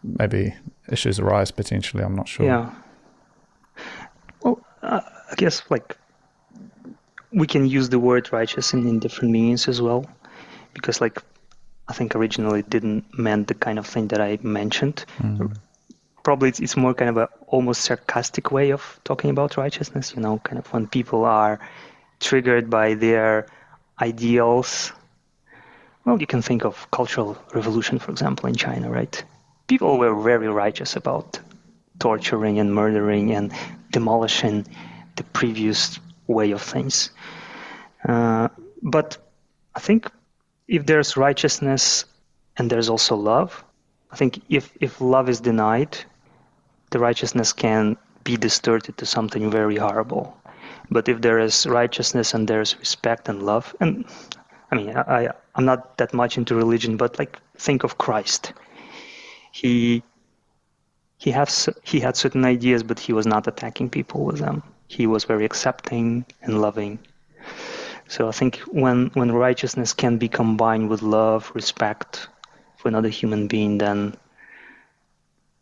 maybe issues arise potentially. I'm not sure. Yeah. Well, I guess like we can use the word righteous in different meanings as well, because like I think originally it didn't mean the kind of thing that I mentioned. Probably it's more kind of a almost sarcastic way of talking about righteousness, kind of when people are triggered by their ideals. Well, you can think of Cultural Revolution, for example, in China, right? People were very righteous about torturing and murdering and demolishing the previous way of things. But I think if there's righteousness and there's also love, I think if love is denied, the righteousness can be distorted to something very horrible. But if there is righteousness and there's respect and love, and I mean, I'm not that much into religion, but like think of Christ. He had certain ideas, but he was not attacking people with them. He was very accepting and loving. So I think when righteousness can be combined with love, respect for another human being, then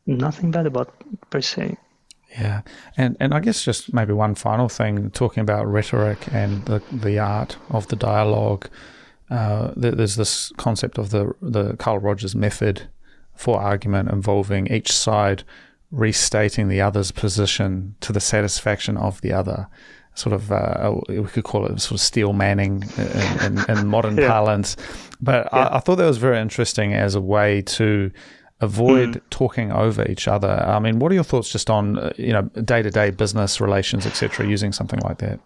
nothing bad about it per se. Yeah, and I guess just maybe one final thing, talking about rhetoric and the art of the dialogue. There's this concept of the Carl Rogers method for argument, involving each side restating the other's position to the satisfaction of the other. Sort of, we could call it sort of steel manning in modern parlance. But I thought that was very interesting as a way to avoid talking over each other. I mean, what are your thoughts just on day-to-day business relations, etc., using something like that?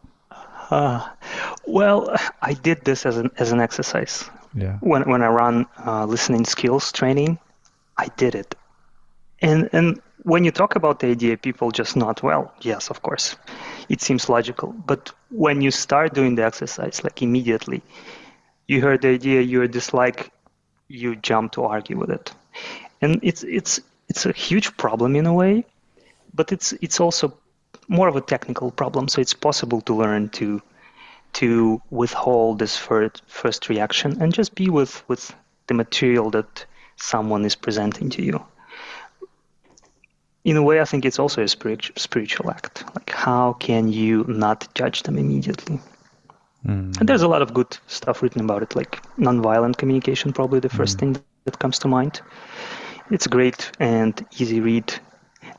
Well, I did this as an exercise. Yeah. When I run listening skills training, I did it. And when you talk about the idea, people just nod, well, yes, of course. It seems logical. But when you start doing the exercise, like immediately, you heard the idea, you dislike, you jump to argue with it. And it's a huge problem in a way, but it's also more of a technical problem. So it's possible to learn to withhold this first reaction and just be with the material that someone is presenting to you. In a way, I think it's also a spiritual act. Like, how can you not judge them immediately? And there's a lot of good stuff written about it, like nonviolent communication, probably the first thing that comes to mind. It's a great and easy read.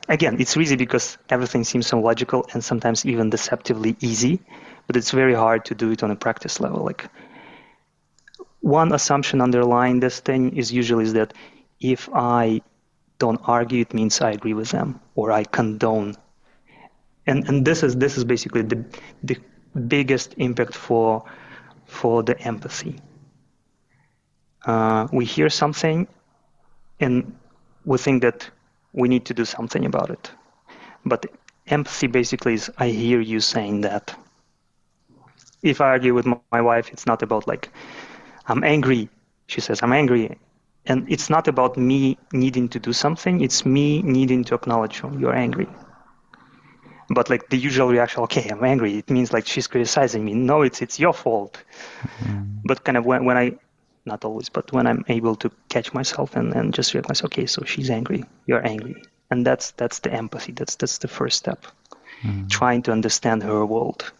Again, it's easy because everything seems so logical and sometimes even deceptively easy, but it's very hard to do it on a practice level. Like, one assumption underlying this thing is usually that if I don't argue, it means I agree with them or I condone. And this is basically the biggest impact for the empathy. We hear something and we think that we need to do something about it. But empathy basically is, I hear you saying that. If I argue with my wife, it's not about like, I'm angry. She says, I'm angry. And it's not about me needing to do something. It's me needing to acknowledge you're angry. But like the usual reaction, okay, I'm angry. It means like she's criticizing me. No, it's your fault. But kind of when I, not always, but when I'm able to catch myself and just recognize, okay, so she's angry, you're angry. And that's the empathy. That's the first step. Trying to understand her world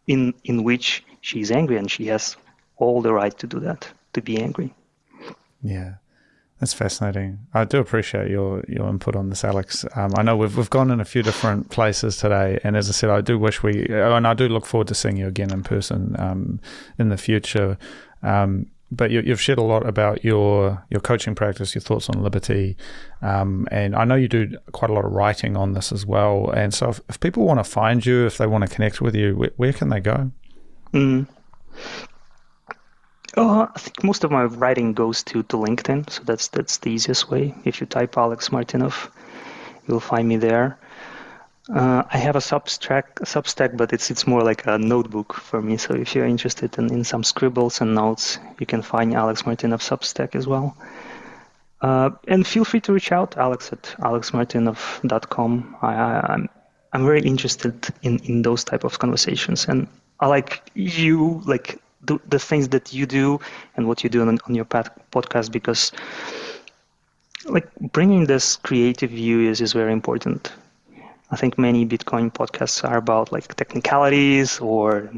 in which she's angry, and she has all the right to do that, to be angry. Yeah. That's fascinating. I do appreciate your input on this, Alex. I know we've gone in a few different places today, and as I said, I do wish and I do look forward to seeing you again in person in the future. But you've shared a lot about your coaching practice, your thoughts on liberty, and I know you do quite a lot of writing on this as well. And so if people want to find you, if they want to connect with you, where can they go? I think most of my writing goes to LinkedIn, so that's the easiest way. If you type Alex Martynov, you'll find me there. I have a Substack, but it's more like a notebook for me. So if you're interested in some scribbles and notes, you can find Alex Martynov Substack as well. And feel free to reach out, alex@alexmartynov.com. I'm very interested in those type of conversations, and I like you, like the things that you do and what you do on your podcast, because like bringing this creative view is very important. I think many Bitcoin podcasts are about like technicalities or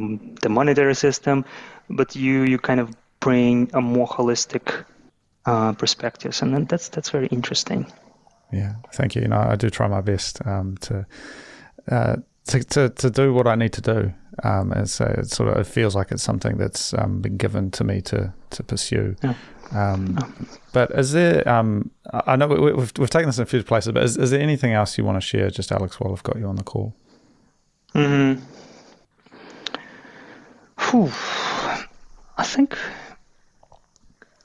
the monetary system, but you kind of bring a more holistic perspectives, and then that's very interesting. Yeah, thank you. I do try my best to do what I need to do. And so it feels like it's something that's been given to me to pursue. Yeah. But is there? I know we've taken this in a few places, but is there anything else you want to share, just Alex, while I've got you on the call? I think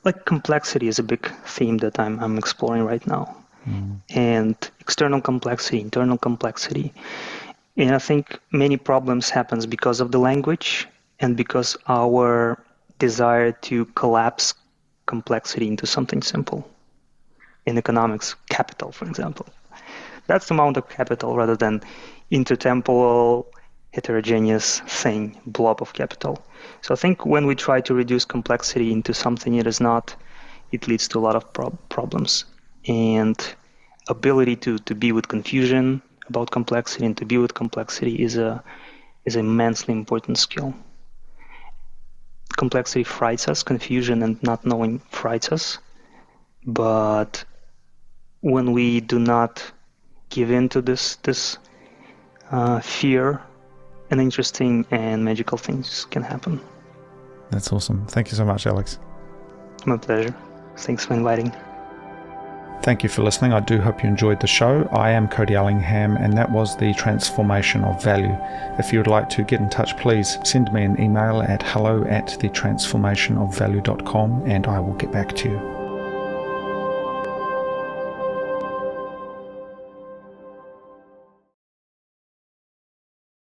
like complexity is a big theme that I'm exploring right now, and external complexity, internal complexity. And I think many problems happens because of the language and because our desire to collapse complexity into something simple. In economics, capital, for example. That's the amount of capital rather than intertemporal, heterogeneous thing, blob of capital. So I think when we try to reduce complexity into something it is not, it leads to a lot of problems. And ability to be with confusion about complexity and to be with complexity is an immensely important skill. Complexity frights us, confusion and not knowing frights us. But when we do not give in to this fear, and interesting and magical things can happen. That's awesome. Thank you so much, Alex. My pleasure. Thanks for inviting. Thank you for listening. I do hope you enjoyed the show. I am Cody Allingham, and that was The Transformation of Value. If you would like to get in touch, please send me an email at hello@thetransformationofvalue.com, and I will get back to you.